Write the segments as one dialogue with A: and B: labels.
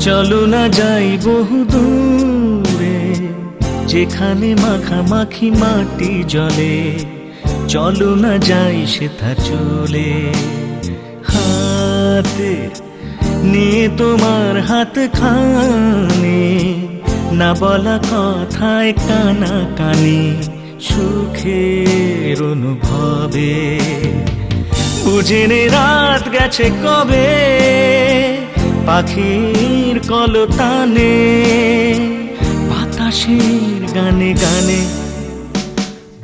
A: চলো না যাই বহু দূরে, যেখানে মাখামাখি মাটি জলে। চলো না যাই সেথা চলে, হাতে নিয়ে তোমার হাত খানে, না বলা কথায় কানা কানে, সুখের অনুভবে। বুঝিনি রাত গেছে কবে, পাখির কলতানে, বাতাসের গানে গানে।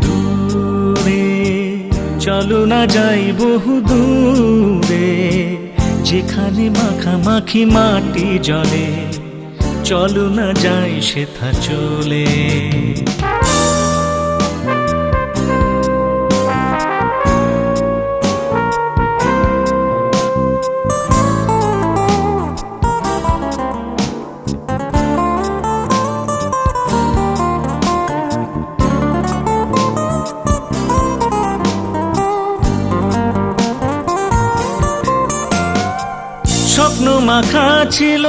A: দূরে চলো না যাই বহু দূরে, যেখানে মাখামাখি মাটি জলে। চলো না যাই সেথা চলে। স্বপ্ন মাখা ছিল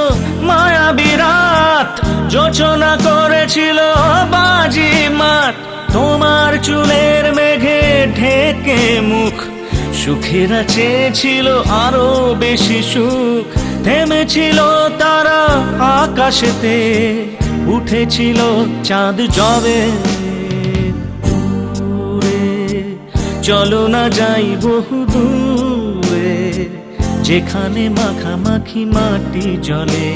A: মায়াবী রাত, যোচনা করেছিল বাজি মাত। তোমার চুলের মেঘে ঢেকে মুখ, সুখেরা চেয়েছিল আরো বেশি সুখ। থেমেছিল তারা আকাশেতে, উঠেছিল চাঁদ জবে। দূরে চলো না যাই বহু দূরে, যেখানে মাখামাখি মাটি জলে।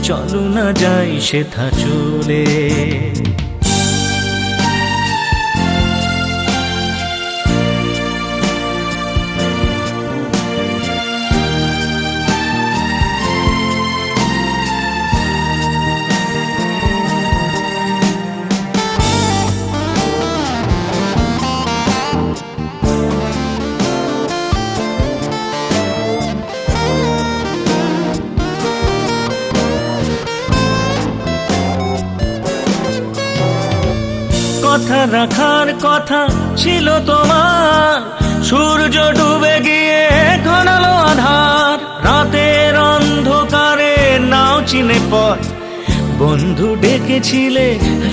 A: চলো না যাই সেথা চলে। কথা রাখার কথা ছিল তোমার, সূর্য ডুবে গিয়ে ঘনালো আধার। রাতের অন্ধকারে নাও চিনে পথ, বন্ধু ডেকেছিলে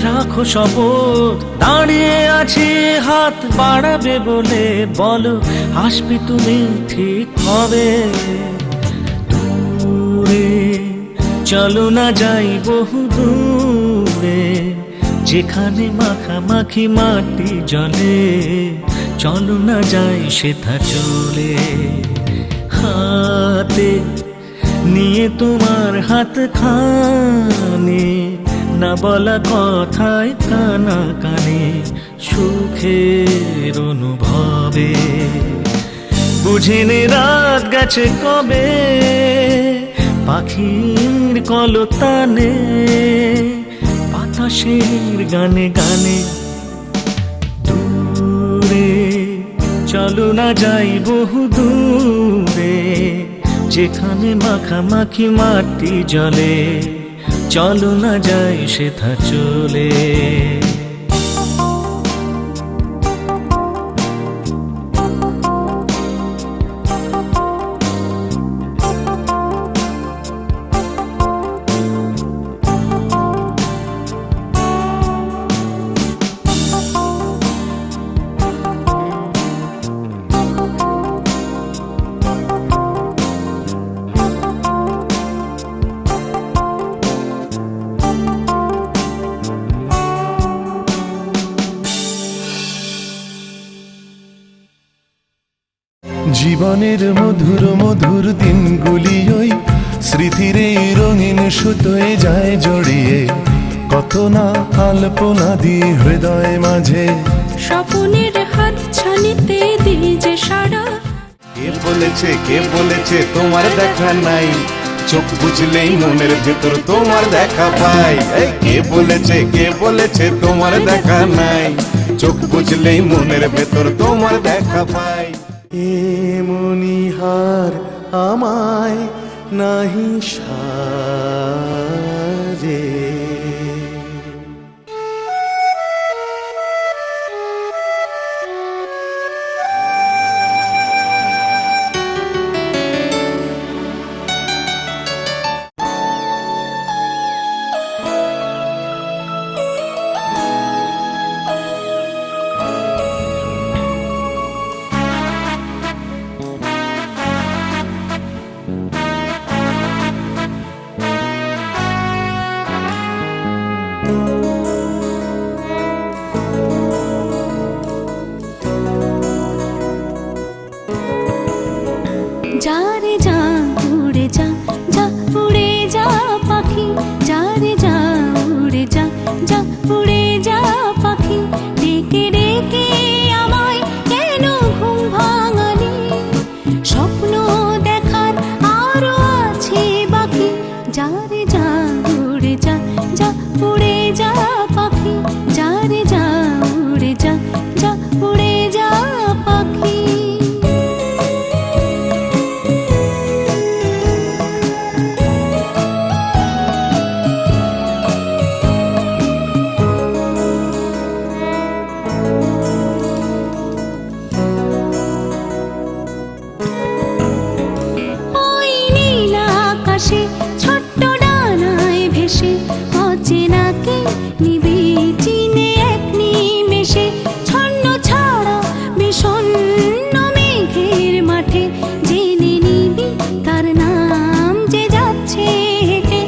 A: রাখো শপথ। দাঁড়িয়ে আছি হাত বাড়াবে বলে, বলো আসবে তুমি ঠিক হবে। দূরে চলো না যাই বহু দূরে, যেখানে মাখামাখি মাটি জলে। চলো না যাই সেথা চলে, হাতে নিয়ে তোমার হাত খানে, না বলা কথায় কানা কানে, সুখের অনুভবে। বুঝিনি রাত গেছে কবে, পাখির কলতানে, বাতাসের গানে গানে। দূরে চলো না যাই বহু দূরে, যেখানে মাখামাখি মাটি জলে। চলো না যাই সেথা চলে।
B: জীবনের মধুর মধুর দিনগুলি ওই স্মৃতির এই রঙিন সুতোয় যায় জড়িয়ে, কত না আলপনা দিয়ে হৃদয় মাঝে
C: স্বপনের হাত ছানিতে দিয়ে যে সারা।
D: কে বলেছে তোমার দেখা নাই, চোখ বুঝলেই মনের ভেতর তোমার দেখা পাই। এই কে বলেছে তোমার দেখা নাই, চোখ বুঝলেই মনের ভেতর তোমার দেখা পাই।
B: এ মনিহার আমায় নাহি সাজে।
C: যা রে যা উড়ে যা, যা উড়ে যা পাখি, যা রে যা উড়ে যা, যা উড়ে যা পাখি। ডেকে ডেকে আমায় কেন ঘুম ভাঙালি, স্বপ্ন দেখার আরো আছে বাকি। যা রে যা উড়ে যা, যা উড়ে যা পাখি, যা রে যা উড়ে যা, যা উড়ে যা পাখি। ওই নীল আকাশে ছোট্ট ডানায় ভেসে, অচেনাকে নিবি চিনে এক নিমেষে। ছন্ন ছাড়া বিষণ্ণ মেঘের মাঠে, জেনে নিবি তার নাম যে যাচ্ছে হেঁটে।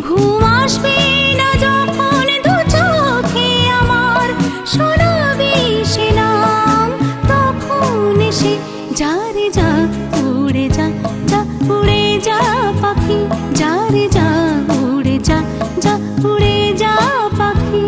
C: ঘুম আসবে না যখন দু চোখে আমার, শোনাবি সে নাম তখন এসে। যা রে যা উড়ে যা, যা উড়ে যা পাখি, যা রে যা উড়ে যা, যা উড়ে যা পাখি।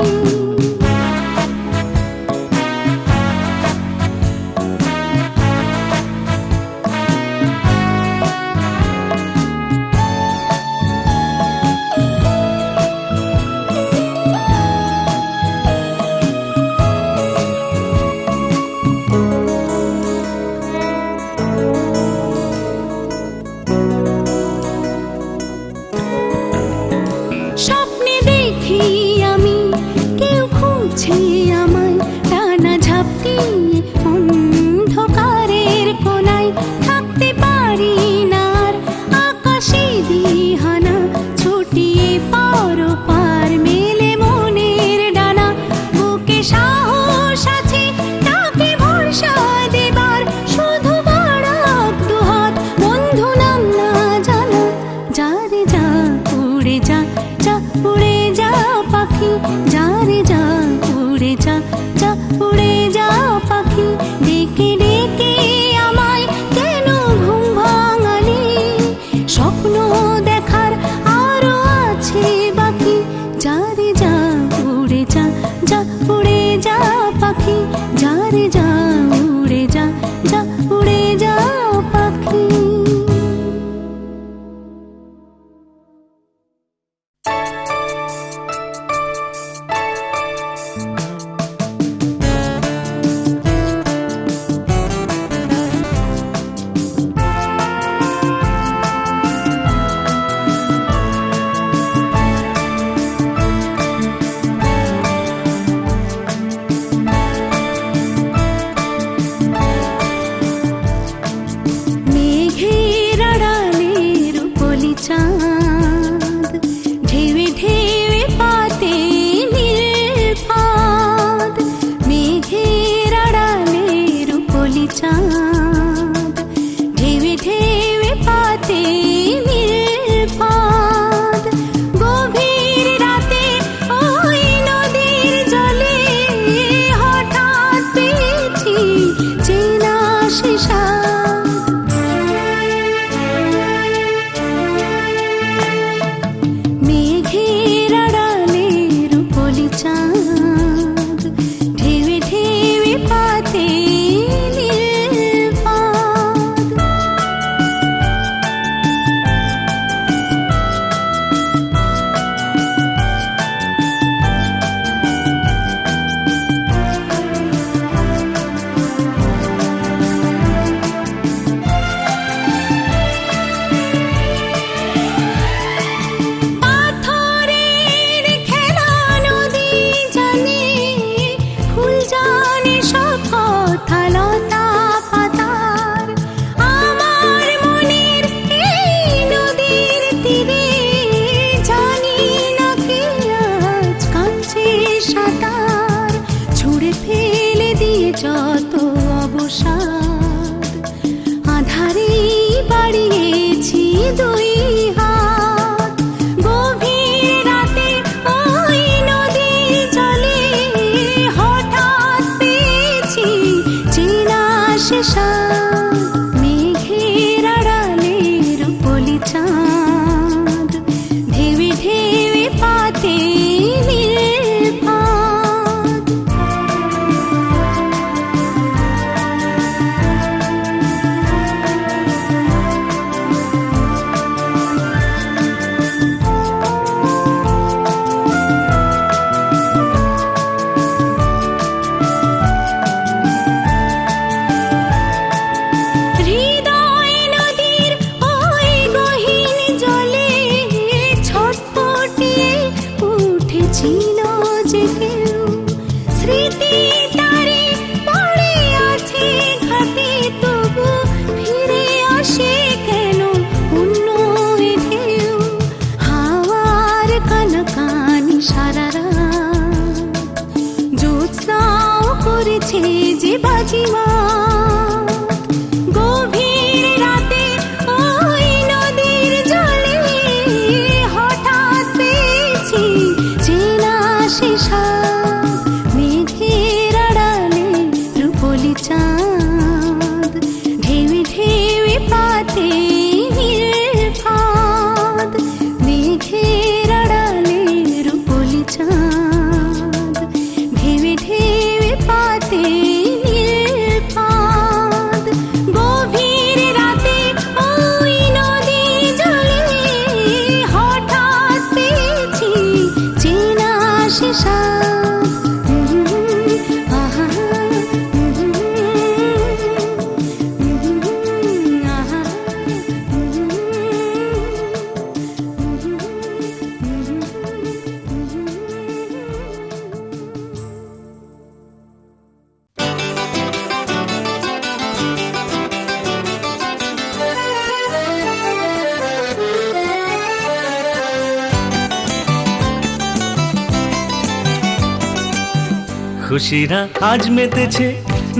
A: খুশিরা আজ মেতেছে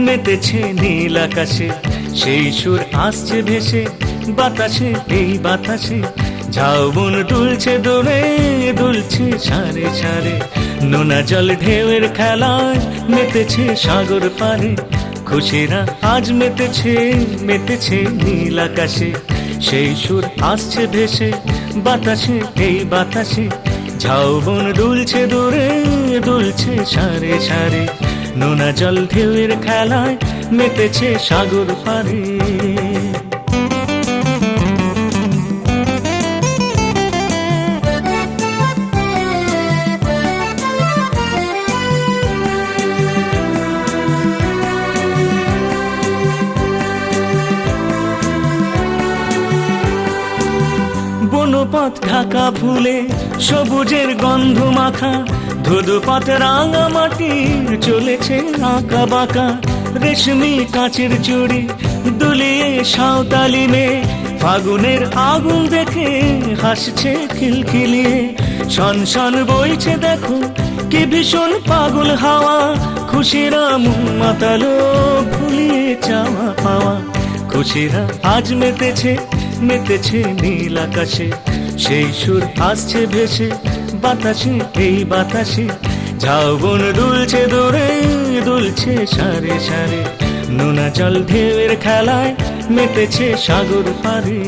A: মেতেছে নীল আকাশে, সেই সুর আসছে ভেসে বাতাসে, এই বাতাসে ঝাউবন দুলছে দোলে দুলছে সারে সারে। নোনা জল ঢেউয়ের খেলায় মেতেছে সাগর পারে, খুশিরা আজ মেতেছে মেতেছে নীল আকাশে, সেই সুর আসছে ভেসে বাতাসে, এই বাতাসে ঝাউবন দুলছে দূরে দুলছে সারে সারে। নোনা জল ঢেউয়ের খেলায় মেতেছে সাগর পারে। বনপথ ঢাকা ফুলে সবুজের গন্ধ মাখা, ধুধুপথ রাঙা মাটি চলেছে আঁকা বাঁকা। রেশমি কাঁচের চুড়ি দুলিয়ে সাঁওতালি মেয়ে, ফাগুনের আগুন দেখে হাসছে খিলখিলিয়ে। শন শন বইছে দেখো কি ভীষণ পাগল হাওয়া, খুশিরা মুখ মাতালো ভুলিয়ে চাওয়া পাওয়া। খুশিরা আজ মেতেছে মেতেছে নীল আকাশে, সেই সুর আসছে ভেসে বাতাসে, এই বাতাসে ঝাউবন দুলছে দূরে দুলছে সারে সারে। নোনা জল ঢেউয়ের খেলায় মেতেছে সাগর পারে।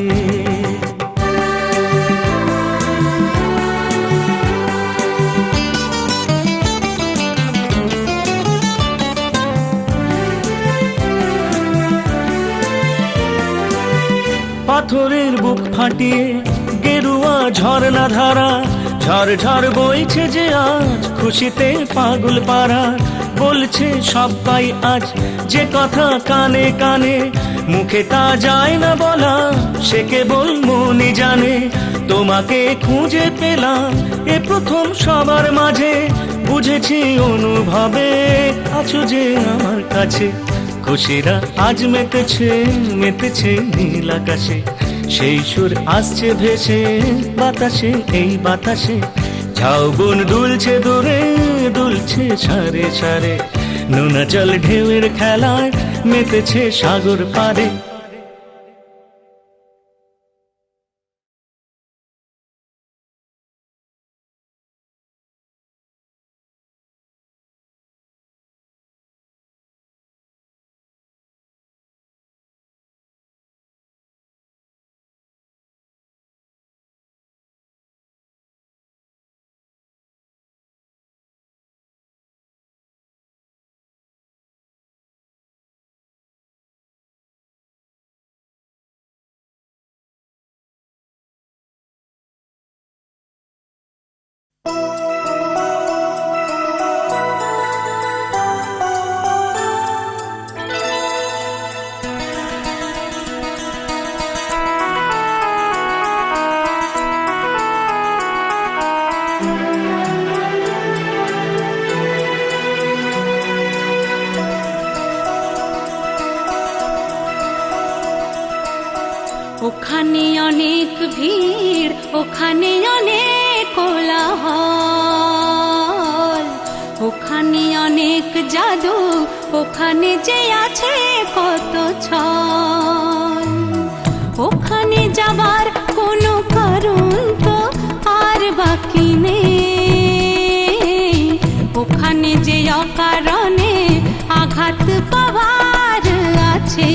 A: পাথরের বুক ফাটিয়ে গেরুয়া ঝর্ণা ধারা, ঝড় ঝড় বইছে যে আজ খুশিতে পাগল পারা। বলছে সবাই আজ যে কথা কানে কানে, মুখে তা যায় না বলা, সে কেবল মনই জানে। তোমাকে খুঁজে পেলাম এ প্রথম সবার মাঝে, বুঝেছি অনুভবে আছো যে আমার কাছে। খুশিরা আজ মেতেছে মেতেছে নীল আকাশে, সেই সুর আসছে ভেসে বাতাসে, এই বাতাসে ঝাউবন দুলছে দূরে দুলছে সারে সারে। নোনা জল ঢেউয়ের খেলায় মেতেছে সাগর পারে।
C: ওখানে অনেক ভিড়, ওখানে অনেক কোলাহল, ওখানে অনেক জাদু, ওখানে যে আছে কত ছল। ওখানে যাবার কোনো কারণ তো আর বাকি নেই, ওখানে যে অকারণে আঘাত পাওয়ার আছে।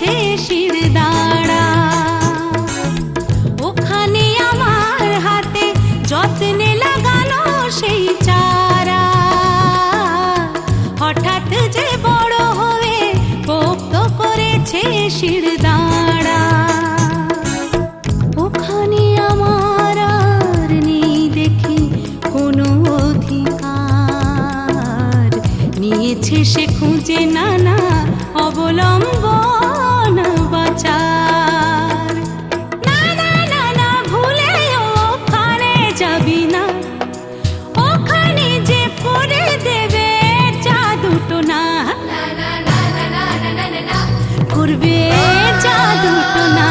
C: করেছে শির দাঁড়া। ওখানে আমার হাতে যত্নে লাগানো সেই চারা হঠাৎ যে বড় হয়ে পোক্ত করেছে শির দাঁড়া। ওখানে আমার আর নেই দেখি কোনো অধিকার, নিয়েছে সে খুঁজে নানা অবলম্বন বাঁচার। না না না না ভুলে ওখানে যাবি না, ওখানে যে করে দেবে জাদুটো না, করবে জাদুটো না।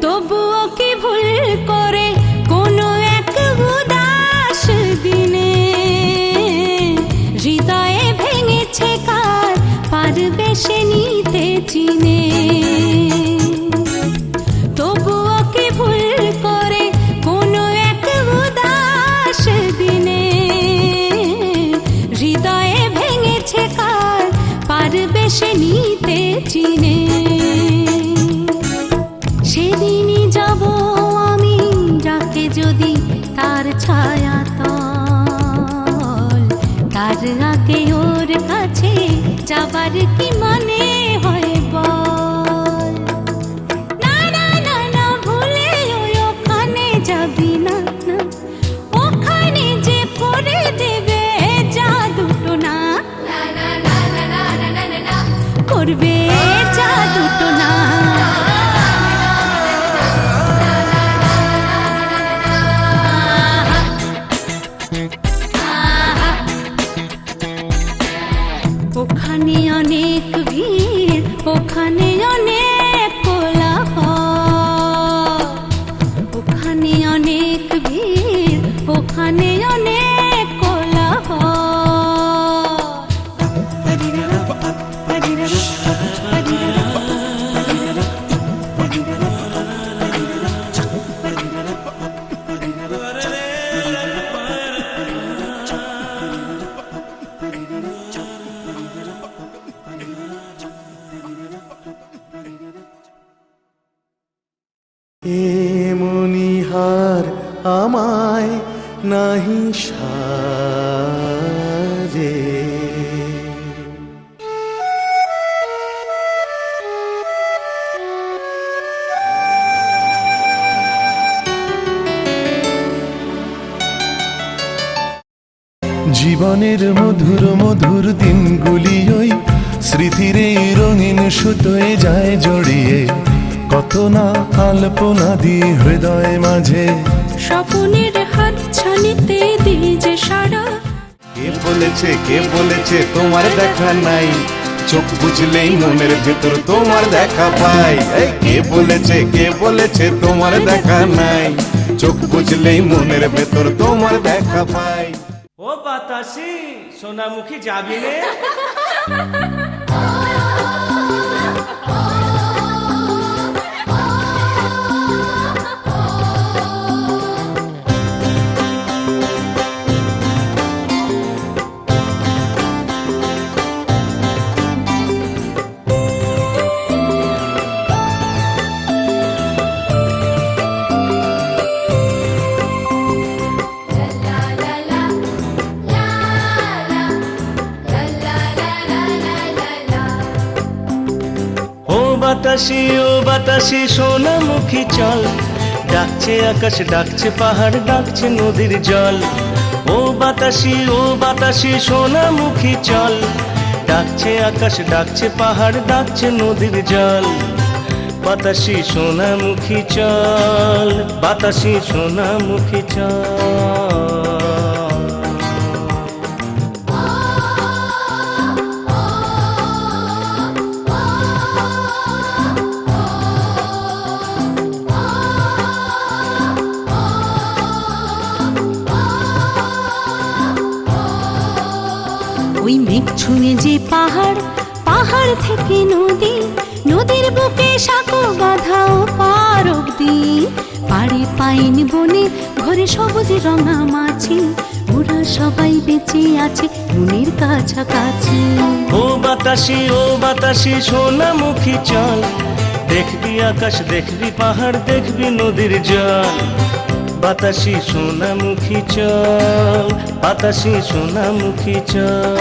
C: তবুও কি ভুল করে কোনো এক উদাস দিনে হৃদয়ে ভেঙেছে কার পারবে সে নিতে চিনে। তবুও কি ভুল করে কোনো এক উদাস দিনে হৃদয়ে ভেঙেছে কার পারবে সে নিতে চিনে। সেদিনই যাব আমি যাকে যদি তার ছায়া তল, তার আগে ওর কাছে যাবার কি মানে হয় বল। না না না না ভুলে ওখানে যাবি না, না ওখানে যে করে দেবে জাদুটো না, করবে জাদুটো না। ওখানে অনেক ভিড়, ওখানে অনেক কোলাহল, ওখানে অনেক ভিড়, ওখানে অনেক কোলাহল।
B: এ মনিহার আমায় নাহি সাজে, জীবনের মধুর মধুর দিনগুলি ওই স্মৃতির এই রঙিন সুতোয় যায় জড়িয়ে, কত না আলপনা দিয়ে হৃদয় মাঝে
C: স্বপনের হাত ছানিতে দিই যে সারা।
D: কে বলেছে তোমার দেখা নাই, চোখ বুঝলেই মনের ভেতর তোমার দেখা পাই। এই কে বলেছে তোমার দেখা নাই, চোখ বুঝলেই মনের ভেতর তোমার দেখা পাই।
A: ও বাতাসি সোনামুখী যাবি রে? ও বাতাসি সোনামুখী চল, ডাকছে আকাশ ডাকছে পাহাড় ডাকছে নদীর জল। ও বাতাসি সোনামুখী চল, ডাকছে আকাশ ডাকছে পাহাড় ডাকছে নদীর জল। বাতাসি সোনামুখী চল, বাতাসি সোনামুখী চল।
C: ছুঁয়ে যে পাহাড়, পাহাড় থেকে নদী, নদীর বুকে সাঁকো বাঁধা ও পার অব্দি। পাড়ে পাইন বনে ঘরে সবুজ রঙা মাছি, ওরা সবাই বেঁচে আছে মনের কাছাকাছি।
A: ও বাতাসি সোনামুখী চল, দেখবি আকাশ দেখবি পাহাড় দেখবি নদীর জল। বাতাসি সোনামুখী চল, বাতাসি সোনামুখী চল।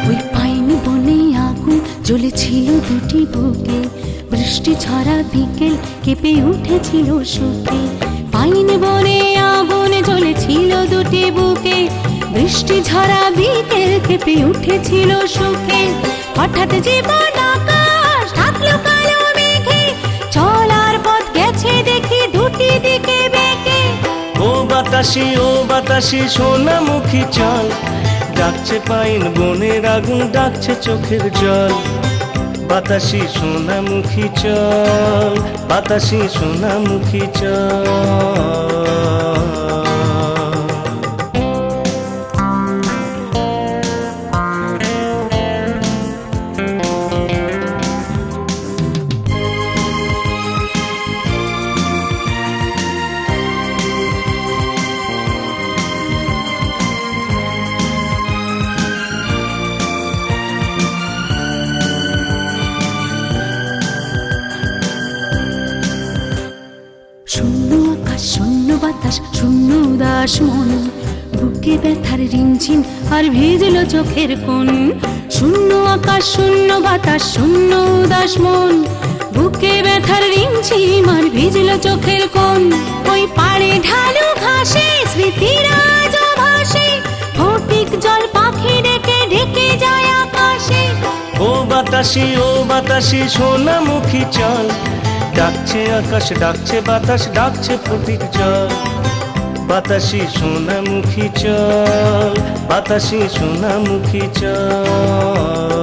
C: ওই পাইন বনে আগুন জ্বলেছিল দুটি বুকে, বৃষ্টি ঝরা বিকেল কেঁপে উঠেছিল সুখে। পাইন বনে আগুন জ্বলেছিল দুটি বুকে, বৃষ্টি ঝরা বিকেল কেঁপে উঠেছিল সুখে। হঠাৎ জীবন আকাশ ঢাকলো কালো মেঘে, চলার পথ গেছে দেখি দুটি দিকে বেঁকে।
A: ও বাতাসি সোনামুখী চল, ডাকছে পাইন বনের আগুন ডাকছে চোখের জল। বাতাসি সোনামুখী চল, বাতাসি সোনামুখী চল।
C: শূন্য আকাশ শূন্য বাতাস শূন্য উদাস মন, বুকে ব্যথার রিমঝিম আর ভিজল চোখের কোণ। শূন্য আকাশ শূন্য বাতাস শূন্য উদাস মন, বুকে ব্যথার রিমঝিম আর ভিজল চোখের কোণ। ওই পাড়ে ঢালু ঘাসে স্মৃতির আজ ভাসে, ফটিক জল পাখি ডেকে ডেকে যায় আকাশে।
A: ও বাতাসি সোনামুখী চল, ডাকছে আকাশ ডাকছে বাতাস ডাকছে ফটিক জল। বাতাসি সোনামুখী চল, বাতাসি সোনামুখী চল।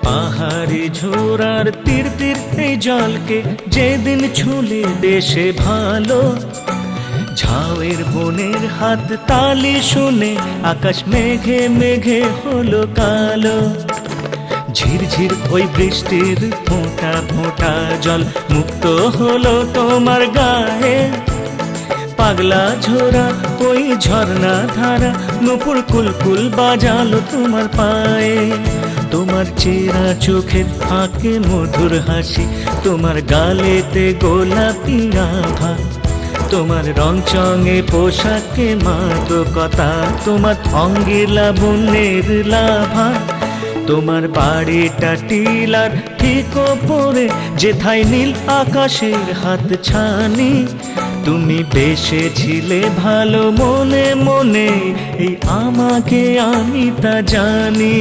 A: পাহাড়ি ঝোড়ার তীর তীর এই জলকে যেদিন ছুলে দেশে ভালো, ঝাউয়ের বনের হাত তালি শুনে আকাশ মেঘে মেঘে হলো কালো। ঝিরঝির ওই বৃষ্টির ফোঁটা ফোঁটা জল মুক্ত হলো তোমার গায়ে। পাগলা ঝোড়া ওই ঝর্ণা ধারা নুপুর কুলকুল বাজালো তোমার পায়ে। তোমার চেরা চোখের ফাঁকে মধুর হাসি, তোমার গালেতে গোলাপি আভা, তোমার রং চঙে পোশাকে মাদকতা, তোমার অঙ্গে লাবণ্যের লাভা। তোমার বাড়িটা টিলার ঠিক ওপরে, যেথায় নীল আকাশের হাত ছানি। তুমি বেসেছিলে ভালো মনে মনে, এই আমাকে আমি তা জানি।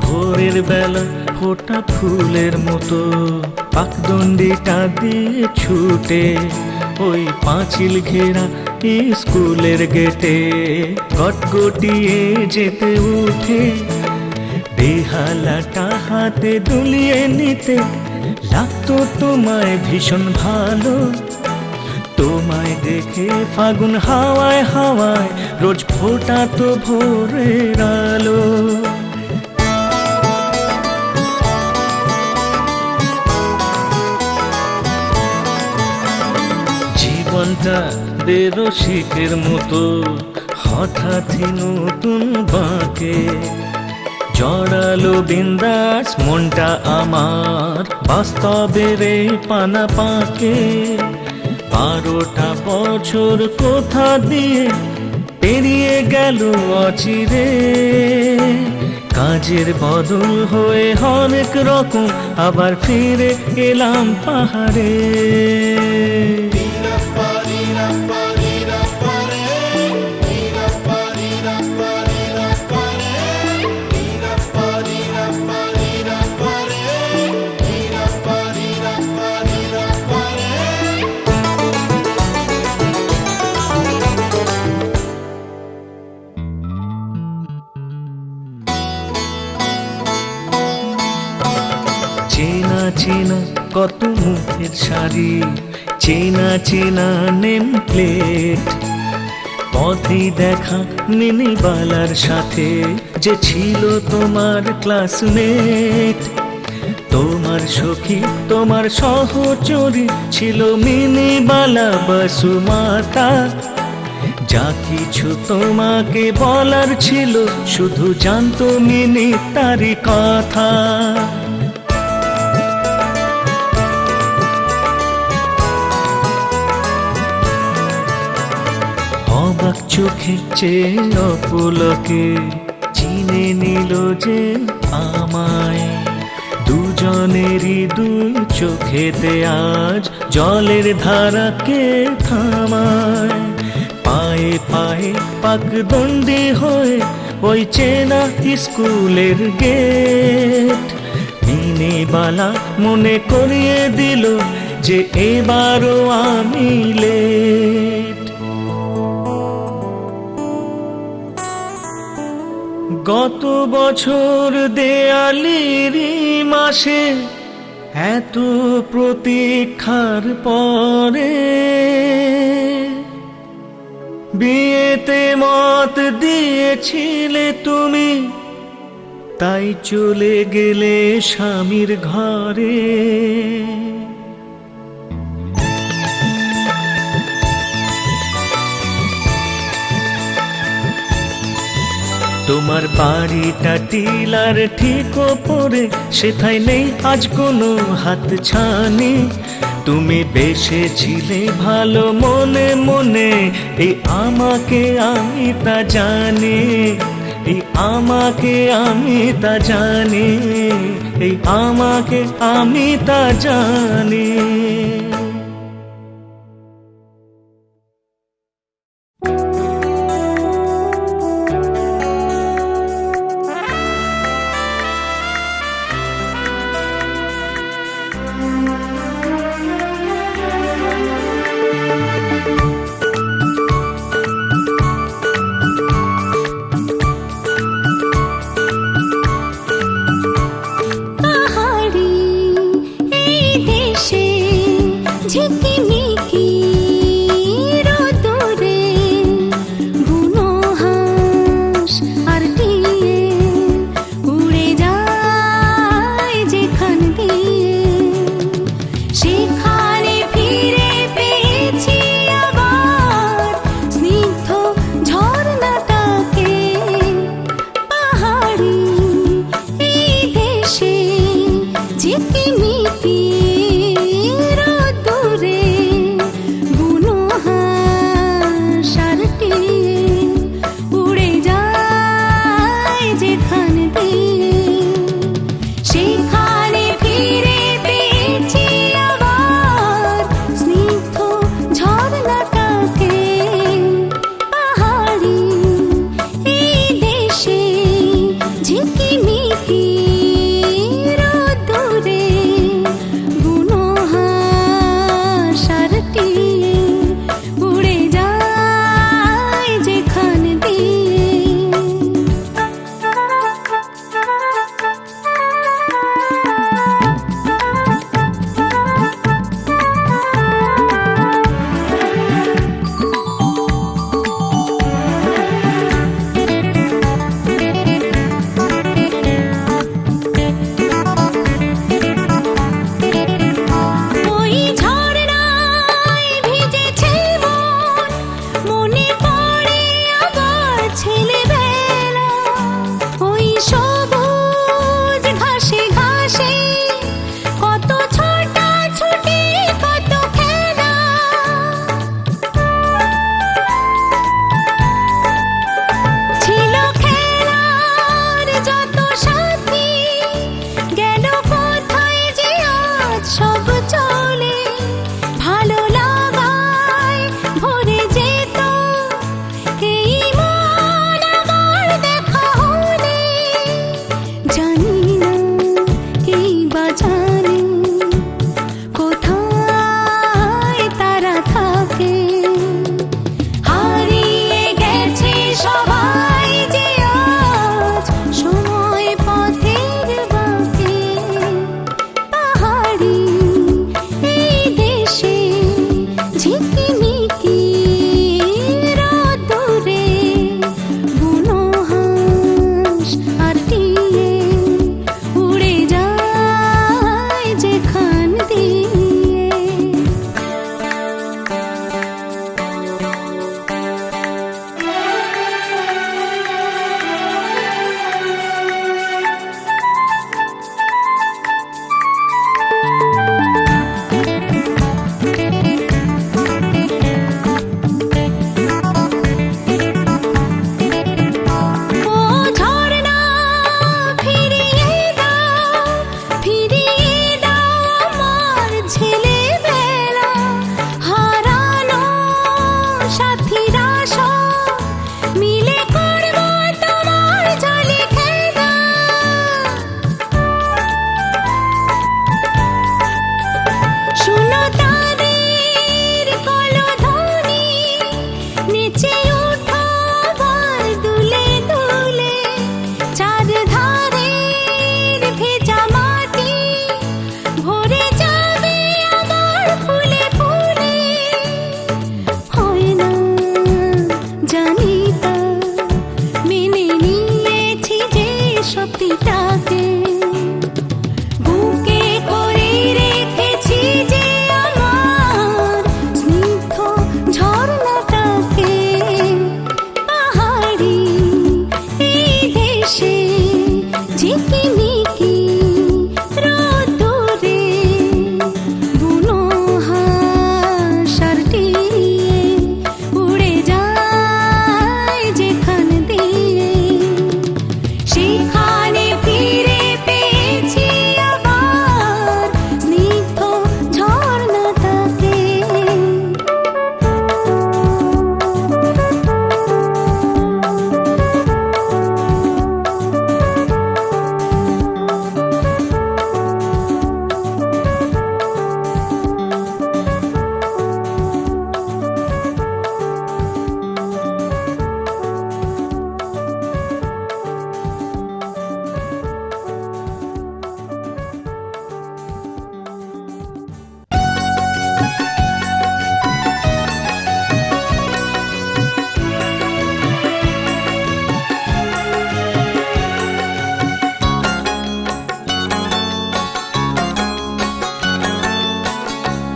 A: ভোরের বেলা ফোটা ফুলের মতো পাকদণ্ডিটা দিয়ে ছুটে ওই পাঁচিল ঘেরা স্কুলের গেটে গটগটিয়ে যেতে উঠে বেহালাটা হাতে দুলিয়ে নিতে লাগতো তোমায় ভীষণ ভালো। তোমায় দেখে ফাগুন হাওয়ায় হাওয়ায় রোজ ফোটাতো ভোরের আলো। জীবনটা বেরসিকের মতো হঠাৎই নতুন বাঁকে জড়ালো বিন্দাস মনটা আমার বাস্তবের পানা পাকে। 12টা বছর কোথা দিয়ে পেরিয়ে গেল অচিরে, কাজের বদল হয়ে অনেক রকম আবার ফিরে এলাম পাহাড়ে। চেনা চেনা কত মুখের শাড়ি, চেনা চেনা নেম প্লেট, পথে দেখা মিনিবালার সাথে যে ছিল তোমার ক্লাসমেট। তোমার সখী তোমার সহচরী ছিল মিনিবালা বসুমাতা। যা কিছু তোমাকে বলার ছিল শুধু জানতো মিনি তারই কথা। অবাক চোখে চেয়ে অপুলকে চিনে নিল যে আমায়। দুজনেরই দুই চোখেতে আজ জলের ধারাকে থামায়। পায়ে পায়ে পাকদণ্ডী হয়ে ওই চেনা স্কুলের গেট মিনিবালা মনে করিয়ে দিল যে এবারও আমি লেট। গত বছর দেয়ালির মাসে এত প্রতীক্ষার পরে বিয়েতে মত দিয়েছিলে তুমি, তাই চলে গেলে স্বামীর ঘরে। তোমার বাড়িটা টিলার ঠিক ওপরে, সেথায় নেই আজ কোনো হাত ছানি। তুমি বেসেছিলে ভালো মনে মনে, এই আমাকে আমি তা জানি, এই আমাকে আমি তা জানি, এই আমাকে আমি তা জানি।
C: ঝিকিমিকি রোদুরে সব চলে ভালো লাগায় ভরে যেত এই মন আবার দেখা হলে জানি না এই বাজারে কোথায় তারা থাকে হারিয়ে গেছে সবাই যে আজ সময় পথের বাঁকে পাহাড়ি এই দেশে ঝিকিমিকি রোদ্দুরে বুনো হাঁস আর টিয়ে উড়ে যায় যেখান দিয়ে ও ঝরনা ফিরিয়ে দাও আমার ছেলেবেলা হারানো সাথীরা সব মিলে করব তোমার ঝালি খেলা শুনো তাদের কলধ্বনি নেচে উঠো বল দুলে দুলে চারধারের ভেজা মাটি ভরে যাবে আবার ফুলে ফুলে হয় না জানি তা মেনে নিয়েছি যে সত্যিটাকে বুকে করে রেখেছি যে আমার স্নিগ্ধ ঝর্ণাটাকে পাহাড়ি এই দেশে ঝিকিমিকি রোদ্দুরে বুনো হাঁস আর টিয়ে উড়ে যায় যেখান দিয়ে সেখানে ফিরে পেয়েছি আবার স্নিগ্ধ ঝর্ণাটাকে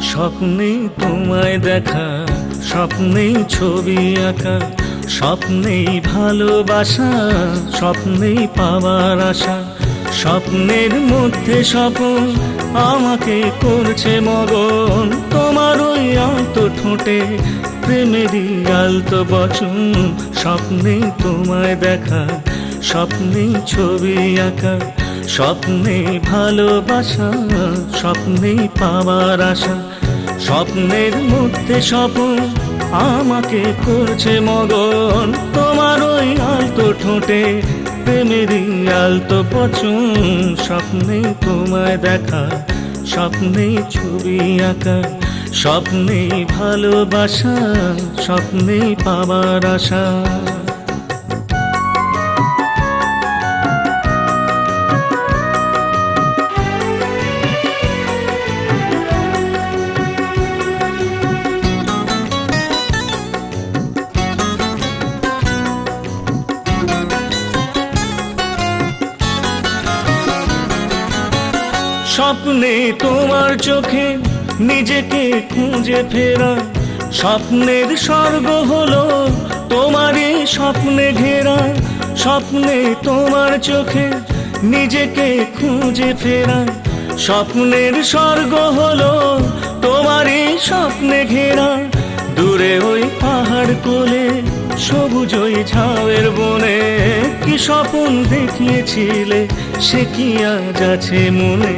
A: স্বপ্নে তোমায় দেখা, স্বপ্নেই ছবি আঁকা, স্বপ্নেই ভালোবাসা, স্বপ্নেই পাওয়ার আশা। স্বপ্নের মধ্যে স্বপন আমাকে করছে মগন, তোমার ওই আলতো ঠোঁটে প্রেমেরই আলতো বচন। স্বপ্নেই তোমায় দেখা, স্বপ্নেই ছবি আঁকা, স্বপ্নেই ভালোবাসা, স্বপ্নেই পাওয়ার আশা। স্বপ্নের মধ্যে স্বপন আমাকে করছে মগন, তোমার ওই আলতো ঠোঁটে প্রেমেরই আলতো বচন। স্বপ্নেই তোমায় দেখা, স্বপ্নেই ছবি আঁকা, স্বপ্নেই ভালোবাসা, স্বপ্নেই পাওয়ার আশা। স্বপ্নে তোমার চোখে নিজেকে খুঁজে ফেরা, স্বপ্নের স্বর্গ হলো তোমারই স্বপ্নে ঘেরা। স্বপ্নে তোমার চোখে নিজেকে খুঁজে ফেরা, স্বপ্নের স্বর্গ হলো তোমারই স্বপ্নে ঘেরা। দূরে ওই পাহাড় কোলে সবুজ ওই ঝাউয়ের বনে কি স্বপ্ন দেখিয়েছিলে সে কি আজ আছে মনে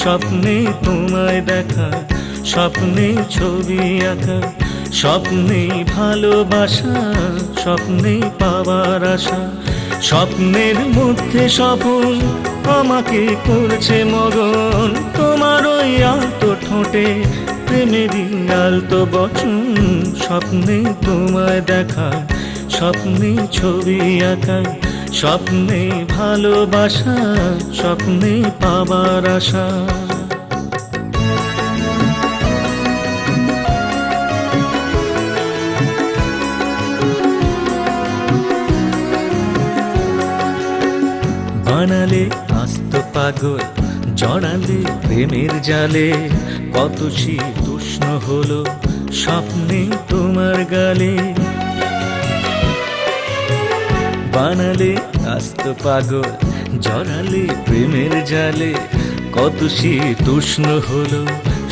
A: স্বপ্নে তোমায় দেখা স্বপ্নে ছবি আঁকা স্বপ্নে ভালোবাসা স্বপ্নে পাওয়ার আশা স্বপ্নের মধ্যে স্বপন আমাকে করছে মগন তোমার ওই আলতো ঠোঁটে প্রেমেরই আলতো বচন স্বপ্নে তোমায় দেখা স্বপ্নে ছবি আঁকা স্বপ্নে ভালোবাসা স্বপ্নে পাবার আশা বানালে আস্ত পাগল জড়ালে প্রেমের জালে কত শীতউষ্ণ হলো স্বপ্নে তোমার গালে বানালে আস্ত পাগল জড়ালে প্রেমের জালে কত শীতউষ্ণ হলো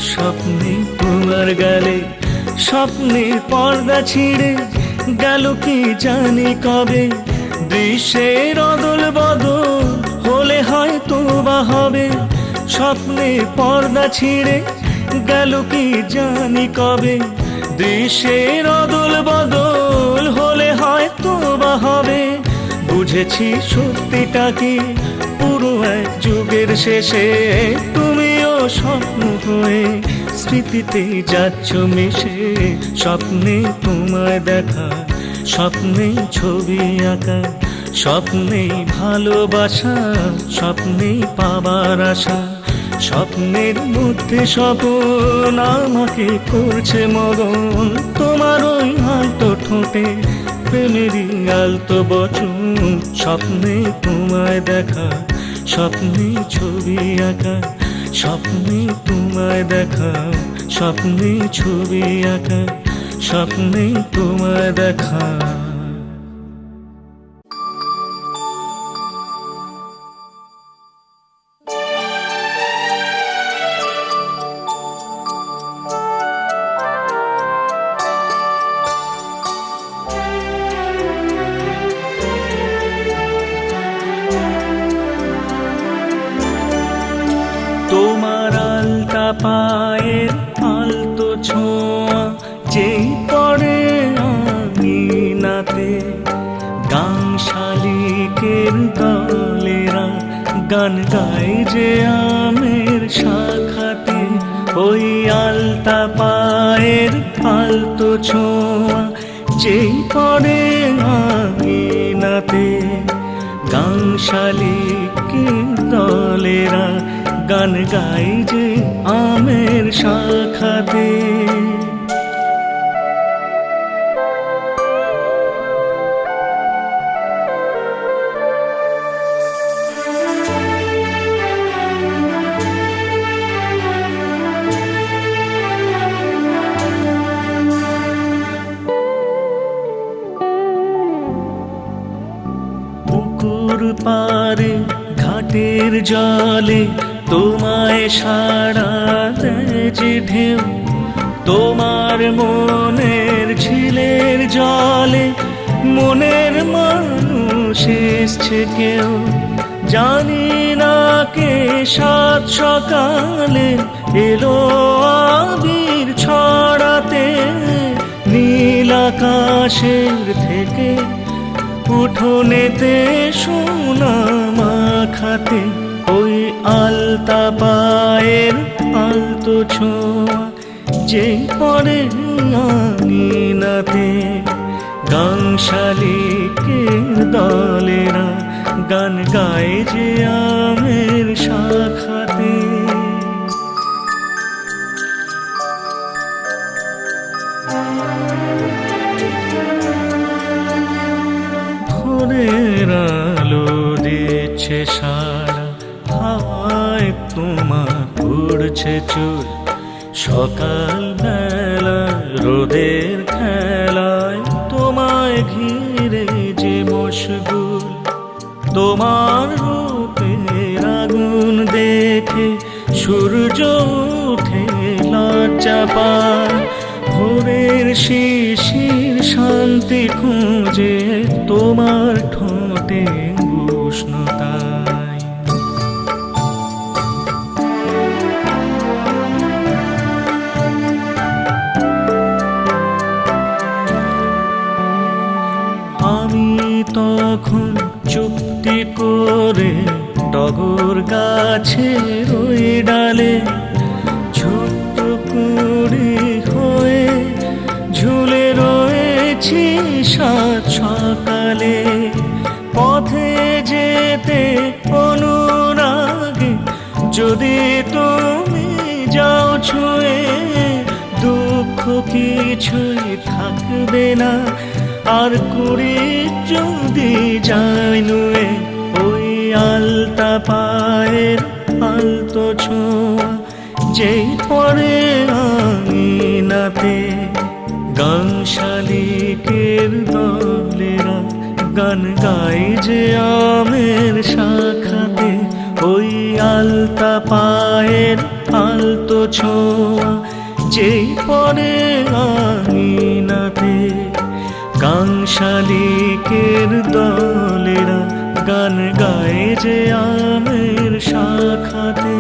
A: স্বপ্নে তোমার গালে স্বপ্নের পর্দা ছিঁড়ে গেল কি জানি কবে দৃশ্যের অদল বদল হলে হয়তো বা হবে স্বপ্নের পর্দা ছিঁড়ে গেল কি জানি কবে দৃশ্যের অদল বদল হলে হয়তো বা হবে বুঝেছি সত্যিটা কি পুরো এক যুগের শেষে তুমিও স্বপ্ন হয়ে স্মৃতিতে যাচ্ছ মিশে স্বপ্নে তোমায় দেখা স্বপ্নে ছবি আঁকা স্বপ্নে ভালোবাসা স্বপ্নে পাবার আশা স্বপ্নের মধ্যে স্বপ্ন আমাকে করছে মগন তোমার ওই আলতো ঠোঁটে প্রেমেরই আলতো বচন স্বপ্নে তোমায় দেখা স্বপ্নে ছবি আঁকা স্বপ্নে তোমায় দেখা স্বপ্নে ছবি আঁকা স্বপ্নে তোমায় দেখা তোমার আলতা পায়ের আলতো ছোঁয়া যেই পড়ে আঙিনাতে গান শালিকের দলেরা গান গায় যে আমের শাখাতে ওই আলতা পায়ের আলতো ছোঁয়া যেই পড়ে আঙিনাতে গান শালিকের দলেরা গান গাই যে আমের শাখাতে পুকুর পারে ঘাটের জলে তোমায় সাড়া দেয় যে ঢেউ তোমার মনের ঝিলের জলে মনের মানুষ এসছে কেউ জানি না কে সাত সকালে এলো আবির ছড়াতে নীল আকাশের থেকে উঠোনেতে সোনা মাখাতে ওই আলতা পায়ের আলতো ছোঁয়া যেই পরে আঙিনাতে গান শালিকের দলেরা গান গায় যে আমের শাখাতে ভোরের আলো দিচ্ছে সারা হাওয়ায় তোমার উড়ছে চুল সকাল বেলা রোদের খেলায় তোমায় ঘিরে যে মশগুল তোমার রূপের আগুন দেখে সূর্য উঠে লজ্জা পায় ভোরের শিশির শান্তি খুঁজে তোমার ঠোঁটে উষ্ণতায়। আমি তখন চুক্তি করে টগর গাছের ওই ডালে ছোট্ট কুড়ি হয়ে ঝুলে রয়েছি সাত সকালে। পথে যেতে অনুরাগে যদি তুমি যাও ছুঁয়ে, দুঃখ কিছুই থাকবে না আর কুড়ি যদি যায় নুয়ে। ওই আলতা পায়ের আলতো ছোঁয়া যেই পরে আঙিনাতে, গান শালিকের দলেরা গান গাই যে আমের শাখাতে। ওই আলতা পায়ের আলতো ছোঁয়া যেই পরে আঙিনাতে, গান শালিকের দলেরা গান গায় যে আমের শাখাতে।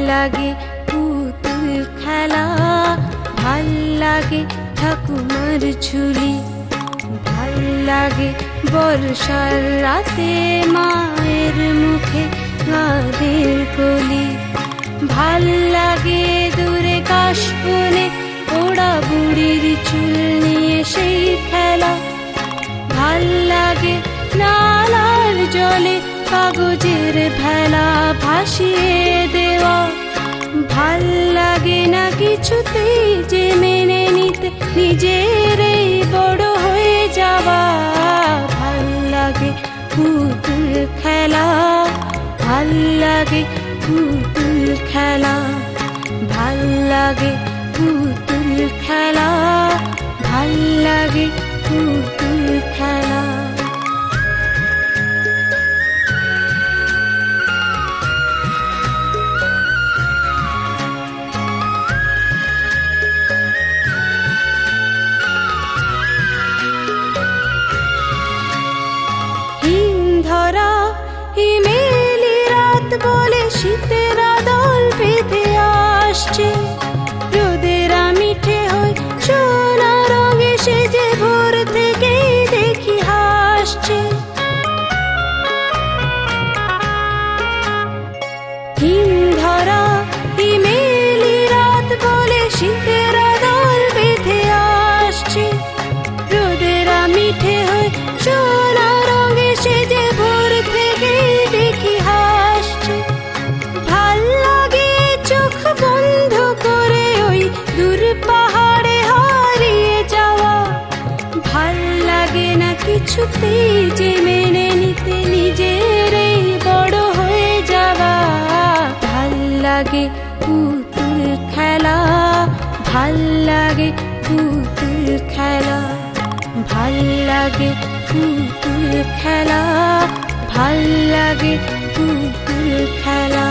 C: লাগে পুতুল খেলা, ভাল লাগে ঠাকুমার ঝুলি, ভাল লাগে বর্ষার রাতে মায়ের মুখে গানের কলি, ভাল লাগে দূরে কাশবনে ওড়া বুড়ির চুল নিয়ে সেই খেলা, ভাল লাগে নালার জলে কাগজের ভেলা ভাসিয়ে দেওয়া, ভাল লাগে না কিছুতেই যে মেনে নিতে নিজেরই বড় হয়ে যাওয়া। ভাল লাগে পুতুল খেলা, ভাল লাগে পুতুল খেলা, ভাল লাগে পুতুল খেলা, ভাল লাগে পুতুল খেলা। ধরা হিমেলি রাত বলে শীতের আদল বেঁধে আসছে, রোদেরা মিঠে হয়ে সোনা রঙে সেজে ভোর থেকেই দেখি হাসছে। হিম ধরা হিমেলি রাত বলে শীতের আদল বেঁধে আসছে, রোদেরা মিঠে হয়ে সোনা রঙে সেজে ভোর থেকে দেখি হাসছে। ভাল লাগে চোখ বন্ধ করে ওই দূর পাহাড়ে হারিয়ে যাওয়া, ভাল লাগে না কিছুতেই যে মেনে নিতে নিজেরই বড় হয়ে যাওয়া। ভাল লাগে পুতুল খেলা, ভাল লাগে পুতুল খেলা, ভাল লাগে পুতুল খেলা, ভাল লাগে পুতুল খেলা।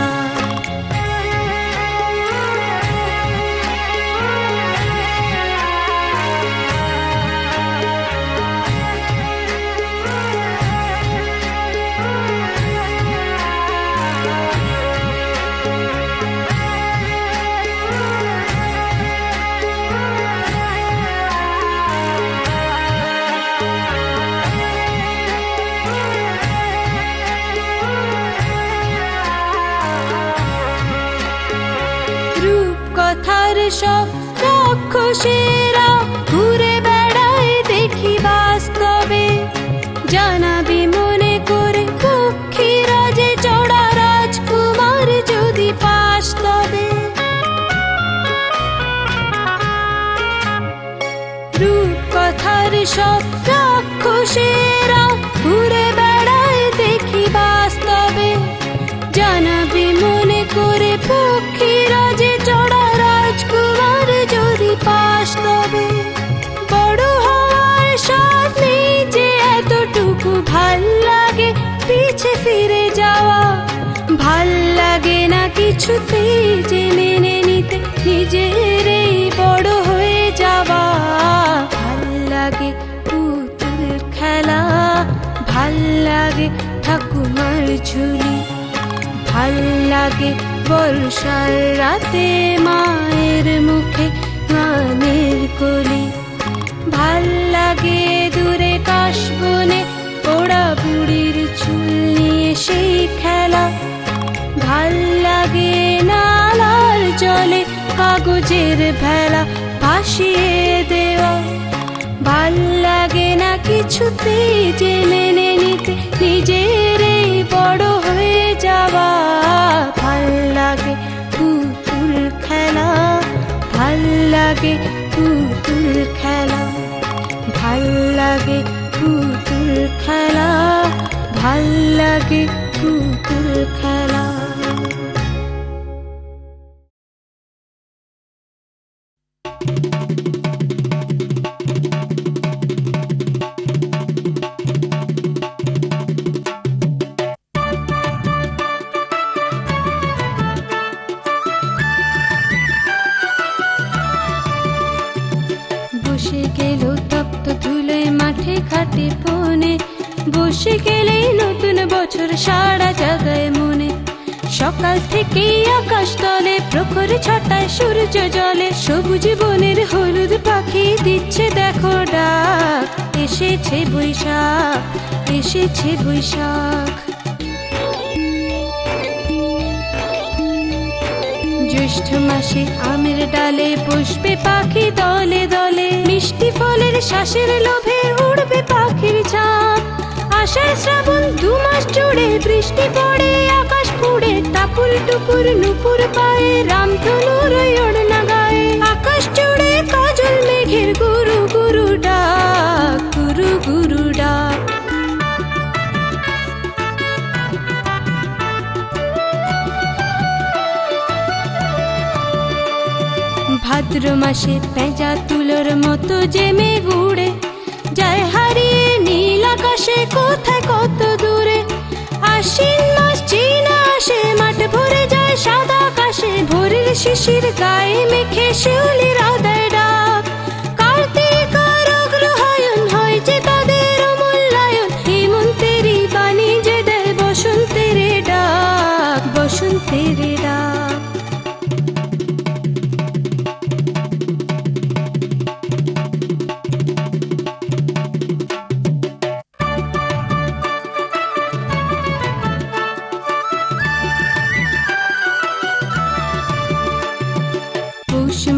C: সব রাক্ষসেরা ঘুরে বেড়ায় দেখি বাস্তবে, জানাবি মনে করে পক্ষীরাজে চড়া রাজকুমার যদি পাস তবে। রূপকথার সব রাক্ষসেরা ঘুরে বেড়ায় দেখি বাস্তবে, জানাবি মনে করে পক্ষীরাজে চড়া রাজকুমার যদি পাস তবে। বড় হওয়ার স্বাদ নেই যে এতটুকু, ভাল লাগে পিছে ফিরে যাওয়া, ভাল লাগে না কিছুতেই যে মেনে নিতে নিজের এই বড় হয়ে যাওয়া। ভাল লাগে পুতুল খেলা, ভাল লাগে ঠাকুমার ঝুলি, ভাল লাগে বর্ষার রাতে মায়ের মুখে গানের কলি, ভাল লাগে দূরে কাশবনে ওড়া বুড়ির চুল নিয়ে সেই খেলা, ভাল লাগে নালার জলে কাগজের ভেলা ভাসিয়ে দেওয়া, ভাল লাগে না কিছুতেই যে মেনে নিতে নিজের এই বড় হয়ে যাওয়া। ভাল লাগে পুতুল খেলা, ভাল লাগে পুতুল খেলা, ভাল লাগে পুতুল খেলা, ভাল লাগে পুতুল খেলা। বসে গেল তপ্ত ধুলোয় মাঠে ঘাটে বনে, বসে গেলেই নতুন বছর সারা জাগায় মনে। সকাল থেকেই আকাশ তলে প্রখর ছটায় সূর্য জলে, সবুজ বনের হলুদ পাখি দিচ্ছে দেখো ডাক, এসেছে বৈশাখ, এসেছে বৈশাখ। জ্যৈষ্ঠ মাসে আমের ডালে বসবে পাখি দলে দলে, মিষ্টি ফলের শ্বাসের লোভে উড়বে পাখির ঝাঁক। আষাঢ় শ্রাবণ 2 মাস জুড়ে বৃষ্টি পড়ে আকাশ পুড়ে, টাপুর টুপুর নুপুর পায়ে রামধনুর ওড়না গায়ে, আকাশ জুড়ে কাজল মেঘের গুরু গুরু ডাক, গুরু গুরু ডাক। ভাদ্র মাসে পেঁচা তুলোর মতো যে মেঘ উড়ে যায় হারিয়ে নীল আকাশে কোথায় কত দূরে। আশ্বিন মাস চীনা আসে মাঠ ভরে যায় সাদা আকাশে, ভোরের শিশির গায়ে মেখে শিউলির আদায় ডাক। কার্তিক আর অগ্রহায়ণ হয় যে তাদের মূল্যায়ন, হেমন্তেরই বাণী যে দেয় বসন্তের ডাক, বসন্তের ডাক।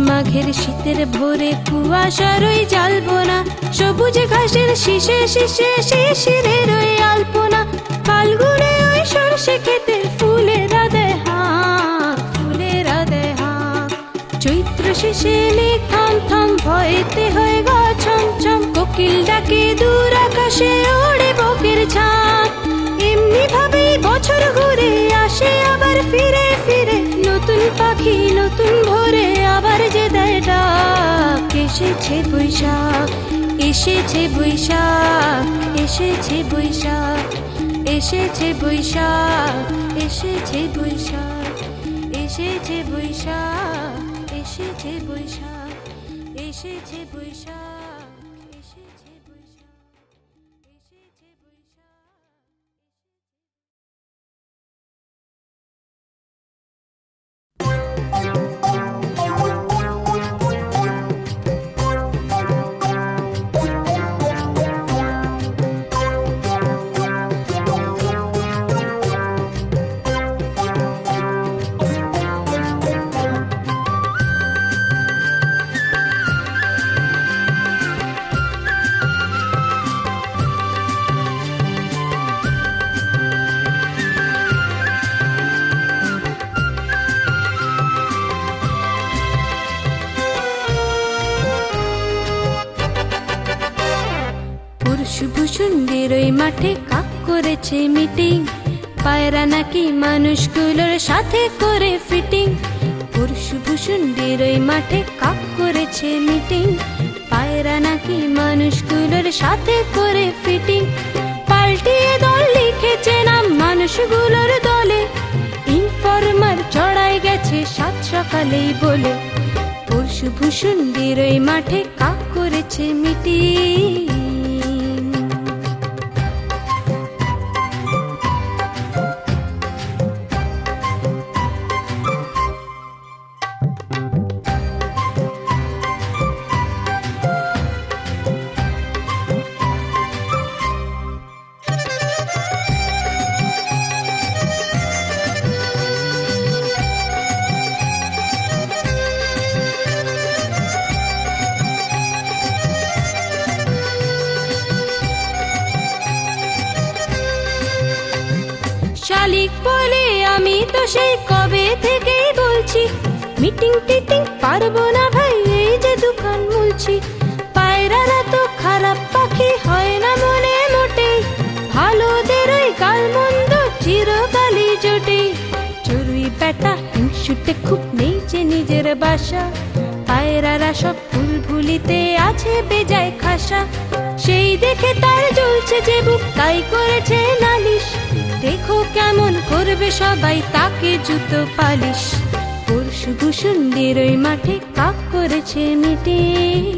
C: মাঘের শীতের ভোরে কুয়াশার ওই জ্বালবোনা, সবুজ ঘাসের শীষে শীষে শিশিরের ওই আলপনা। ফাল্গুনে ওই সরষে ক্ষেতের ফুলের আদায় হাঁক, ফুলের আদায় হাঁক। চৈত্র শেষে মেঘ থাম থাম ভয়েতে হয়ে গা ছমছম, কোকিল ডাকে দূর আকাশে ওড়ে বকের ঝাঁক। এমনি ভাবেই বছর ঘুরে আসে আবার ফিরে ফিরে, নতুন পাখি নতুন ভোরে আবার যে দেয় ডাক। এসেছে বৈশাখ, এসেছে বৈশাখ, এসেছে বৈশাখ, এসেছে বৈশাখ, এসেছে বৈশাখ, এসেছে বৈশাখ, এসেছে বৈশাখ, এসেছে বৈশাখ, এসেছে বৈশাখ, এসেছে বৈশাখ। ভূষুণ্ডির ওই মাঠে কাক করেছে মিটিং, পায়রা নাকি মানুষগুলোর সাথে করে ফিটিং। পরশু ভূষুণ্ডির ওই মাঠে কাক করেছে মিটিং, পায়রা নাকি মানুষগুলোর সাথে করে ফিটিং। পাল্টিয়ে দল লিখেছে নাম মানুষগুলোর দলে, ইনফরমার চড়াই গেছে সাত সকালেই বলে। পরশু ভূষুণ্ডির ওই মাঠে কাক করেছে মিটিং। শালিক বলে আমি তো সেই কবে থেকেই বলছি, মিটিং টিটিং পারবো না ভাই, এই যে দোকান মুলছি। পায়রারা তো খারাপ পাখি হয় না মনে মোটে, ভালোদের ওই গাল মন্দ চিরকালই জোটে। চড়ুই বেটা হিংসুটে খুব নেই যে নিজের বাসা, পায়রারা সব ভুলভুলিতে আছে বেজায় খাসা। সেই দেখে তার জ্বলছে যে বুক, তাই করেছে নালিশ, দেখো কেমন করবে সবাই তাকে জুতো পালিশ। পরশু ভূষুণ্ডির ওই মাঠে কাক করেছে মিটিং।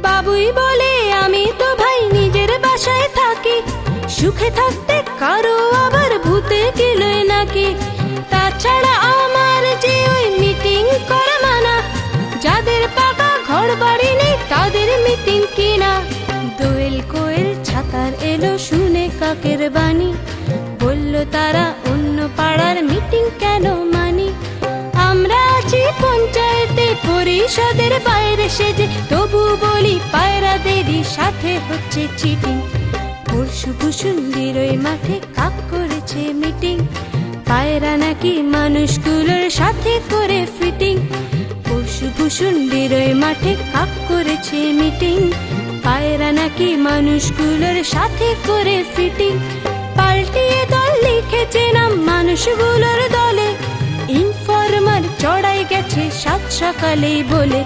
C: বাবুই বলে আমি তো ভাই নিজের বাসায় থাকি, সুখে থাকতে কারো আবার ভূতে গেলই নাকি। তাছাড়া আমার যে ওই মিটিং করা মানা, যাদের পাকা ঘর বাড়ি নেই তাদের মিটিং কিনা। দোয়েল কোয়েল ছাতার এলো শুনে কাকের বাণী, বলল তারা অন্য পাড়ার মিটিং কেন মানি। আমরা আছি পঞ্চায়েতে পরিষদের বাইরে সেজে, তবু বলি পায়রাদেরই সাথে হচ্ছে চিটিং। পরশু ভূষুণ্ডির ওই মাঠে কাক করেছে মিটিং, পায়রা নাকি মানুষগুলোর সাথে করে ফিটিং। পরশু ভূষুণ্ডির ওই মাঠে কাক করেছে মিটিং, পায়রা নাকি মানুষগুলোর সাথে করে ফিটিং। পাল্টিয়ে দল লিখেছে নাম মানুষগুলোর দলে, ইনফরমার চড়াই গেছে সাত সকালেই বলে।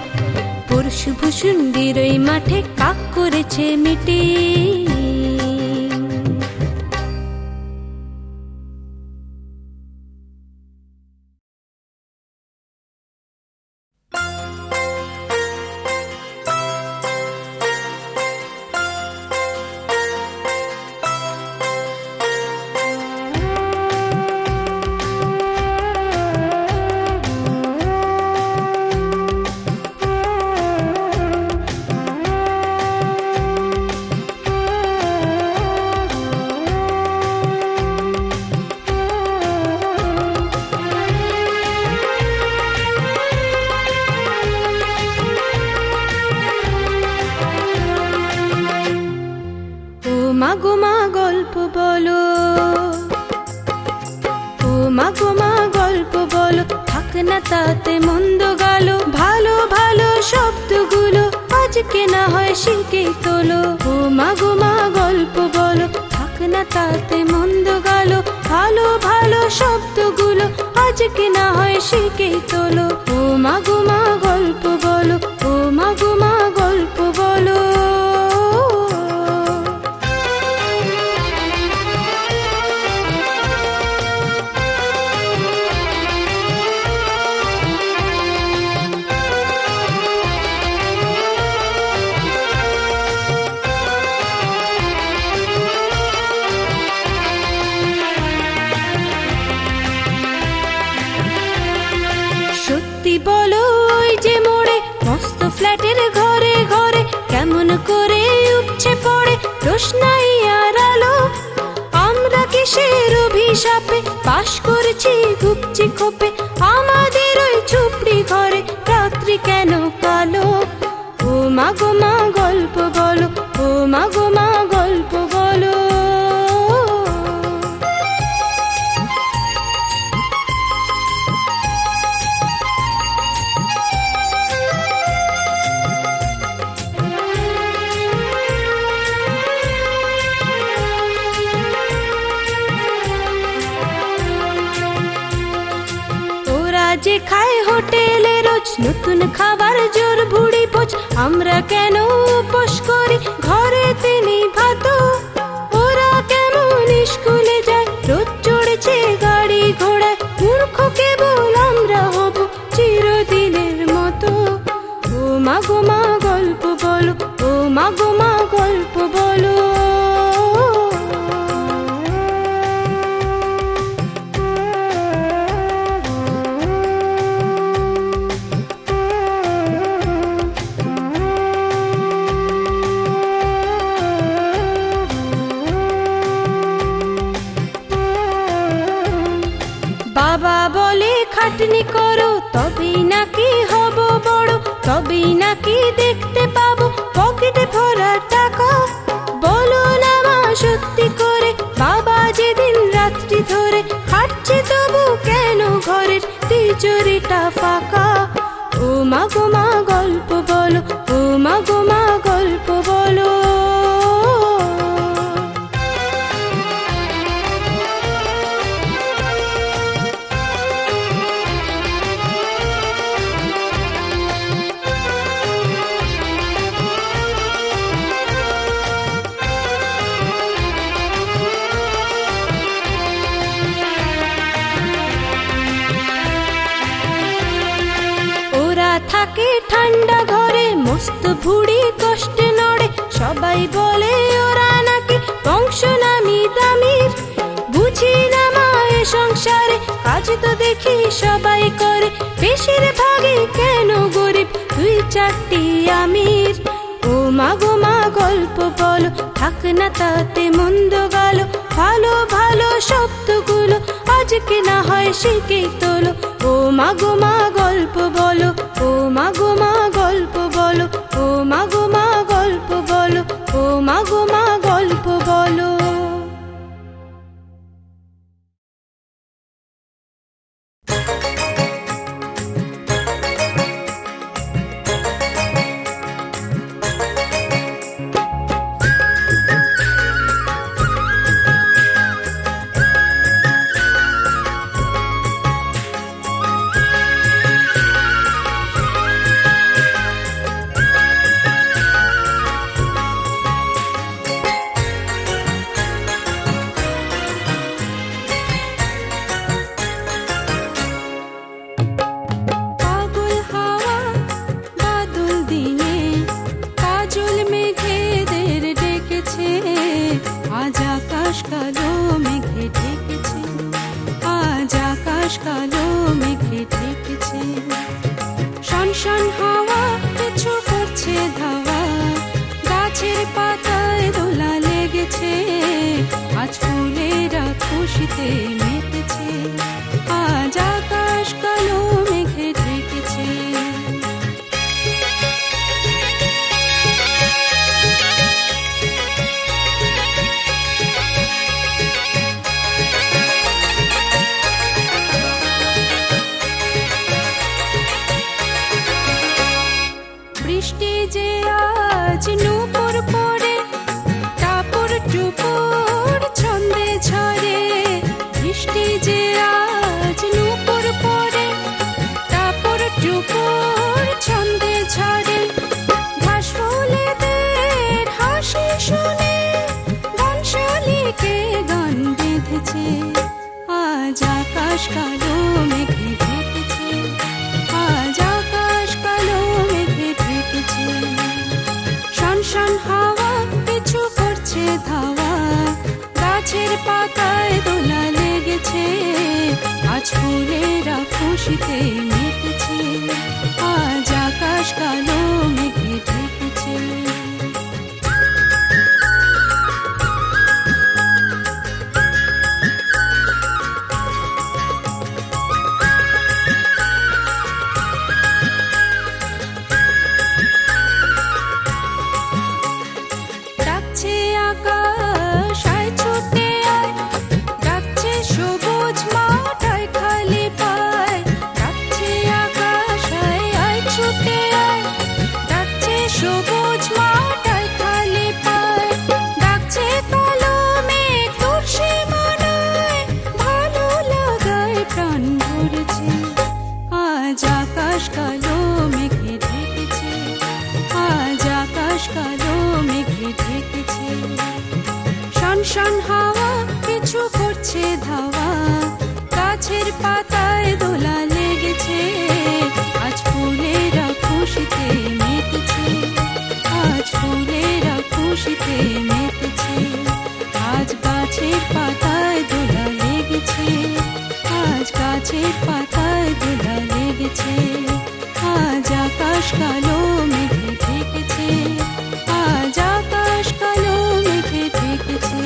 C: পরশু ভূষুণ্ডির ওই মাঠে কাক করেছে মিটিং। মাগো মা গল্প বলো, ও মাগো মা গল্প বলো, থাক না তাতে মন্দ গালো, ভালো ভালো শব্দগুলো আজকে না হয় শিখে তোলো। ও মাগো মা গল্প বলো, থাক না তাতে মন্দ গালো, ভালো ভালো শব্দগুলো আজকে না হয় শিখে তোলো। ও মাগো মা গল্প বলো, ও মাগো মা গল্প বলো। সত্যি বলো ওই যে মোড়ে মস্ত ফ্ল্যাটের ঘরে ঘরে কেমন করে উপচে পড়ে রোশনাই আর আলো, আমরা কিসের অভিশাপে বাস করছি গুপচি খোপে, আমাদের ওই ঝুপড়ি ঘরে রাত্রি কেন কালো। ও মা গো মা গল্প বলো, ও মা গো মা গল্প বলো। যে খায় হোটেলে রোজ নতুন খাবার জোর ভুড়ি পোচ, আমরা কেন উপোস করি ঘরে তিনি ভাত। ওরা কেমন স্কুলে যায় রোজ চড়েছে গাড়ি ঘোড়ায়, মূর্খ কেবল আমরা হব চিরদিনের মতো। ও মা গো মা গল্প বলো, ও মা গো মা গল্প বলো। বাবা বলে খাটনি করো তবেই নাকি হব বড়, তবেই নাকি দেখতে পাবো পকেটে ভরা টাকা। বলো না মা সত্যি করে বাবা যেদিন রাত্রি ধরে খাটছে তবু কেন ঘরের তিজোরিটা ফাঁকা। ও মা গো মা গল্প বলো, ও মা গো মা গল্প বলো। থাকে ঠান্ডা ঘরে মস্ত ভুড়ি কষ্টে নড়ে, সবাই বলে ওরা নাকি বংশ নামি দামির। বুঝি না মা এ সংসারে কাজ তো দেখি সবাই করে, বেশিরভাগই কেন গরিব দুই চারটি আমির। ও মা গো মা গল্প বলো, থাক না তাতে মন্দ গেল, ভালো ভালো শব্দগুলো আজকে না হয় শিখে তোলো। ও মা গো মা গল্প বলো, ও মা গো মা গল্প বলো, ও মা গো মা গল্প বলো, ও মা গো মা গল্প বলো।
E: খুশিতে মেতেছে, আজ আকাশ কালো মেঘে ঢেকেছে। বৃষ্টি যে আজ নূপুর পড়ে, টাপুর টুপুর ছন্দে ঝরে। বৃষ্টি যে আজ নূপুর পড়ে, টাপুর টুপুর ছন্দে ঝরে। ঘাস ফুলেদের হাসি শুনে বনশালীকে গান বেঁধেছে, আজ আকাশ কালো মেঘে ঢেকেছে, আজ আকাশ কালো মেঘে ঢেকেছে। শনশন হাওয়া পিছু করছে ধাওয়া, গাছের পাতায় দোলা লেগেছে, আজ ফুলেরা খুশিতে মেতেছে। কালো মেঘে ঢেকেছে। ডাকছে আকাশ আয় ছুটে আয়, ডাকছে সবুজ মাঠ আয় খালি পায়। ডাকছে আকাশ আয় আয় ছুটে আয়, ডাকছে সবুজ মাঠ আয় খালি পায়। ডাকছে কালো মেঘ তোর সীমানায়, ভালো লাগায় প্রাণ ভরেছে। আজ আকাশ কালো মেঘে ঢেকেছে, আজ আকাশ কালো মেঘে ঢেকেছে। শন শন হাওয়া কিছু করছে ধাওয়া, গাছের পাতায় দোলা লেগেছে। আজ ফুলেরা খুশিতে মেতেছে, আজ ফুলেরা খুশিতে মেতেছে। আজ গাছের পাতায় দোলা লেগেছে, আজ গাছের পাতায় দোলা লেগেছে। আজ আকাশ কালো মেঘে ঢেকেছে, আজ আকাশ কালো মেঘে ঢেকেছে।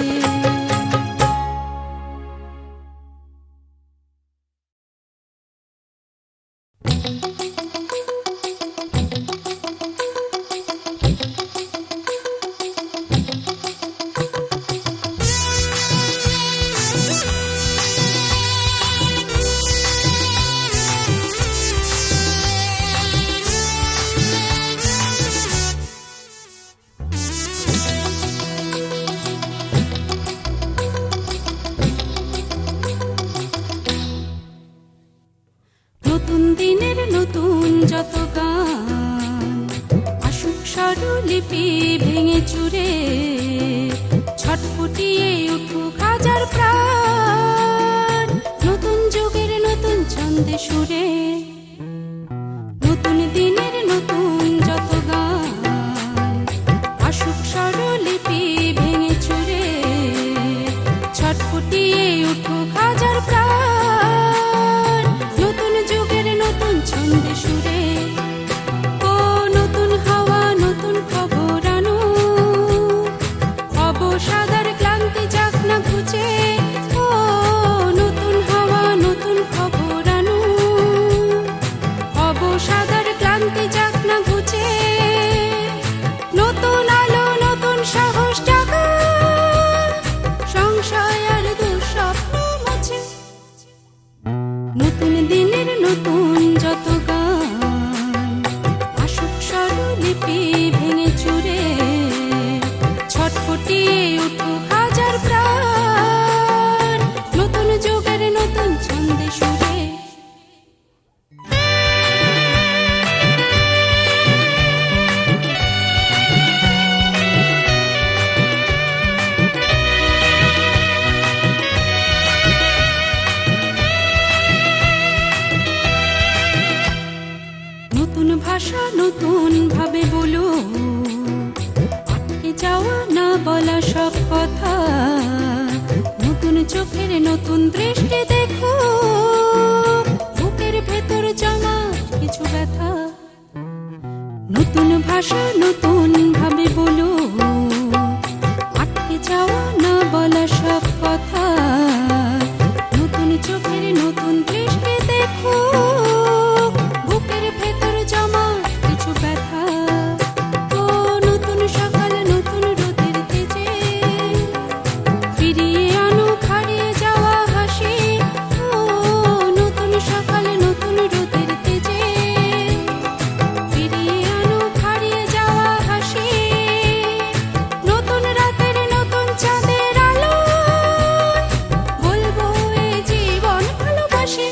E: নতুন দিনের নতুন যত গান আসুক স্বরলিপি ভেঙে চুরে, ছটফটিয়ে উঠুক হাজার প্রাণ নতুন যুগের নতুন ছন্দে সুরে। নতুন দিনের নতুন যত গান আসুক স্বরলিপি ভেঙে চুরে, ছটফটিয়ে উঠুক হাজার প্রাণ নতুন যুগের নতুন ছন্দে সুরে। ও নতুন হাওয়া নতুন খবর আনো, অবসাদার ক্লান্তি যাক না ঘুচে। ও নতুন হাওয়া নতুন খবর আনো, অবসাদার ক্লান্তি যাক না ঘুচে। নতুন আলো নতুন সাহস জাগা, সংশয় আর দুঃস্বপ্ন মুছে। নতুন দিনের নতুন যত গান আসুক স্বরলিপি ভেঙে চুরে, ছটফটিয়ে উঠুক হাজার প্রাণ নতুন যুগের নতুন ছন্দে সুরে। নতুন ভাষা নতুন ভাবে বলো, আটকে যাওয়া না বলা সব কথা। নতুন চোখের নতুন দৃষ্টি দেখো, বুকের ভেতর জমা কিছু ব্যথা। নতুন ভাষা নতুন ভাবে বলো, আটকে যাওয়া না বলা সব কথা। নতুন চোখের নতুন দৃষ্টি দেখো, বুকের ভেতর জমা কিছু ব্যথা। ও নতুন সকাল নতুন রোদের তেজে, ফিরিয়ে আনো হারিয়ে যাওয়া হাসি। ও নতুন সকাল নতুন রোদের তেজে, ফিরিয়ে আনো হারিয়ে যাওয়া হাসি। নতুন রাতের নতুন চাঁদের আলো, বলবো এ জীবন ভালোবাসি।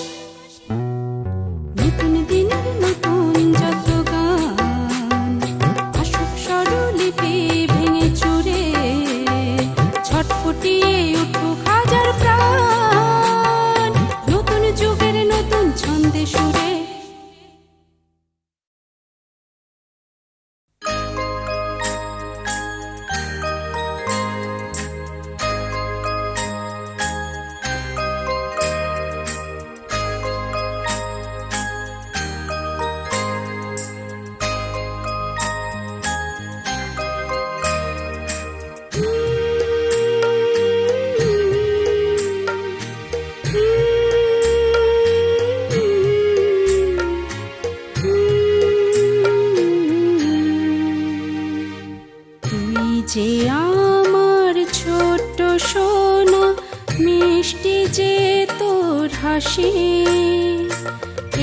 E: হাসি।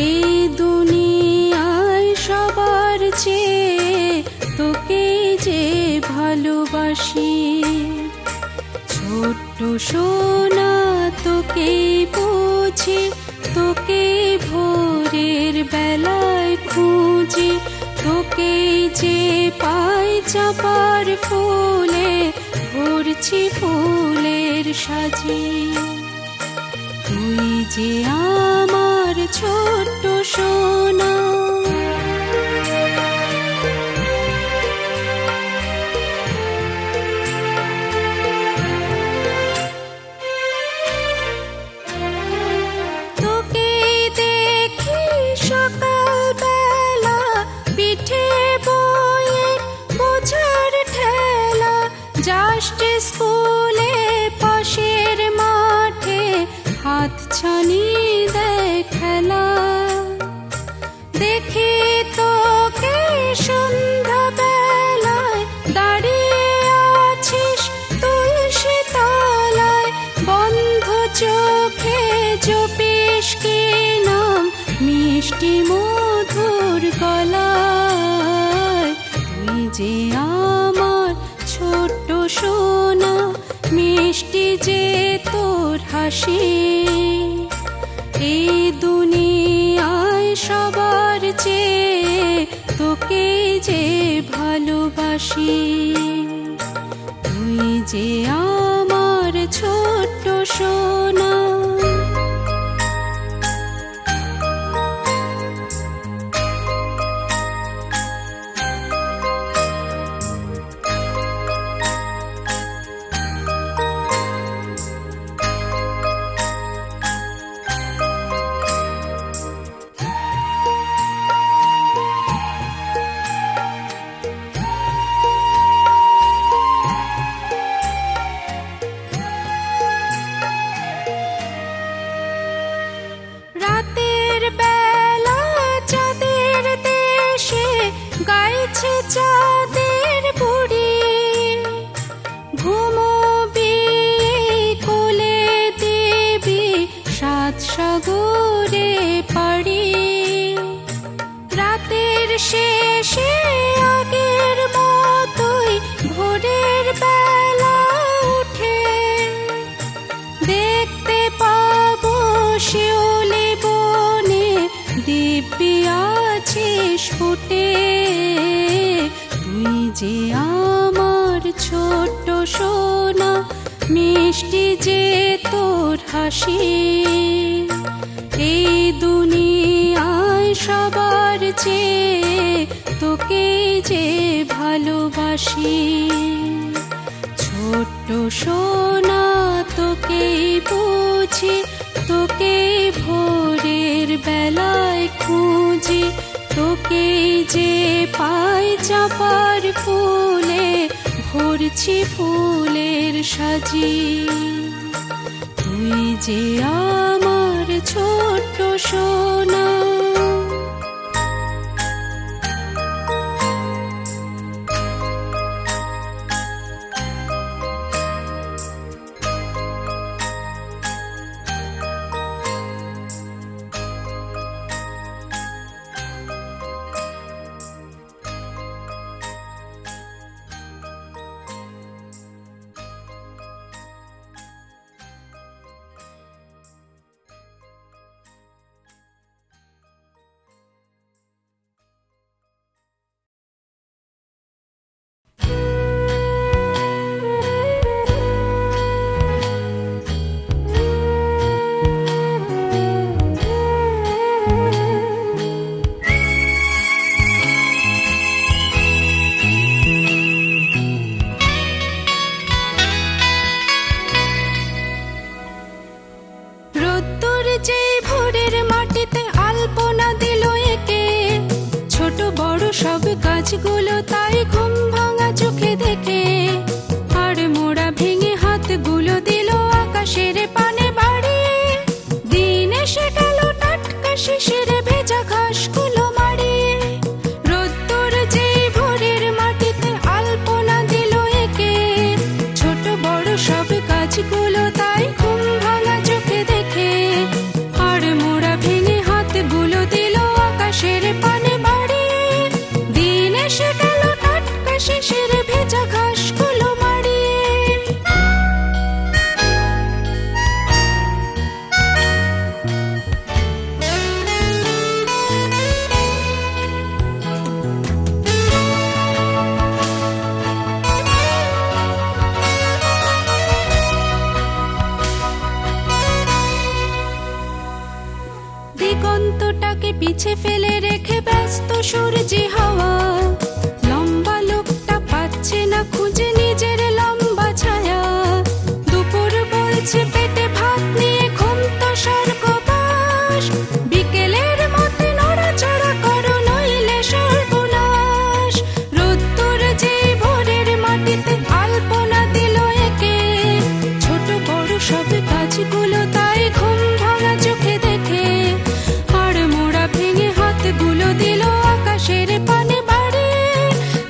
E: এই দুনিয়ায় সবার চেয়ে তোকে যে ভালোবাসি। ছোট্ট সোনা তোকে বুঝি, তোকে ভোরের বেলায় খুঁজি, তোকে যে পাই চাঁপার ফুলে ভরছি ফুলের সাজি। তুই যে আমার ছোট্ট সোনা। তোকে দেখি সকাল বেলা, পিঠে বয়ে বোঝার ঠেলা, জাস্ট স্কুলে পাশের মাঠে হাত ছানি দেয় খেলা। দেখি তোকে সন্ধ্যা বেলায় দাঁড়িয়ে আছিস তুলসী তলায়, বন্ধ চোখে জপিস কি নাম মিষ্টি মধুর গলায়। তুই যে আমার ছোট্ট সোনা, মিষ্টি যে তোর হাসি। এই দুনিয়ায় সবার চেয়ে তোকে যে ভালোবাসি। তুই যে আমার ছোট্ট সোনা। রাতের বেলা চাঁদের দেশে গাইছে চাঁদের বুড়ি, ঘুমোবি কোলে দেবী সাত সাগরে পাড়ি। রাতের শেষে আগের মতোই ভোরের বেলা উঠে, দেখতে পাবো শিউলি বনে দিব্যি আছিস ফুটে। তুই যে আমার ছোট্ট সোনা, মিষ্টি যে তোর হাসি। এই দুনিয়ায় সবার চেয়ে তোকে যে ভালোবাসি। ছোট্ট সোনা তোকে বুঝি, তোকে ভোরের বেলায় খুঁজি, তোকে যে পাই চাঁপার ফুলে ভরছি ফুলের সাজি। তুই যে আমার ছোট্ট সোনা। দেখে ব্যস্ত সূর্যি হাওয়া, লম্বা লোকটা পাচ্ছে না খুঁজে নিজের লম্বা ছায়া। দুপুর বলছে পেটে ভাত নিয়ে ঘুম তো স্বর্গবাস, বিকেলের মধ্যে নড়াচড়া করো নইলে সর্বনাশ। রোদ্দুর যে ভোরের মাটিতে আলপনা দিল একে, ছোট বড় সব কাজগুলো তাই ঘুম ভাঙা চোখে দেখে। আর মোড়া ভেঙে হাতগুলো দিল আকাশের পানে বাড়িয়ে,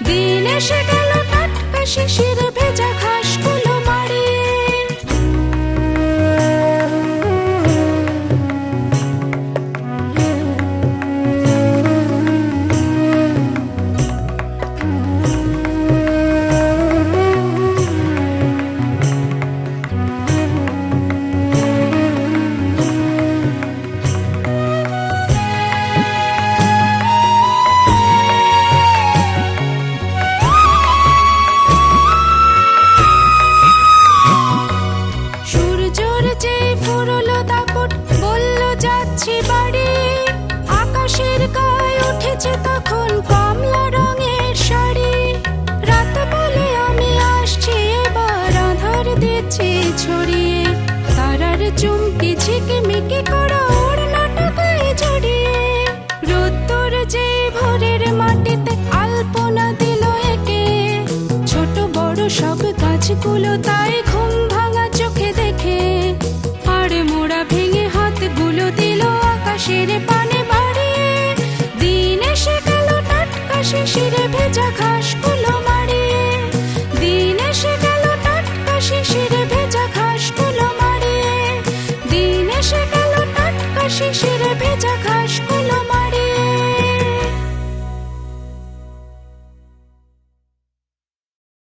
E: দিন এসে গেল টাটকা শিশির ভেজা ঘাসগুলো মারিয়ে। সূর্যর যে ফুরলো দাপট বলল যাচ্ছি বাড়ি, আকাশের গায়ে উঠেছে তখন কমলা রঙের শাড়ি। রাত বলে আমি আসছি এবার আধার দিচ্ছি ছড়িয়ে, তারার চুমকি ঝিকিমিকি করা ওড়নাটা গায়ে জড়িয়ে। রোদ্দুর যে ভোরের মাটিতে আলপনা দিল একে, ছোট বড় সব গাছগুলো তাই ঘুম ভাঙা চোখে দেখে। আর মোড়া ভেঙে হাতগুলো দিল আকাশের পানে বাড়িয়ে, দিন এসে গেল টাটকা শিশির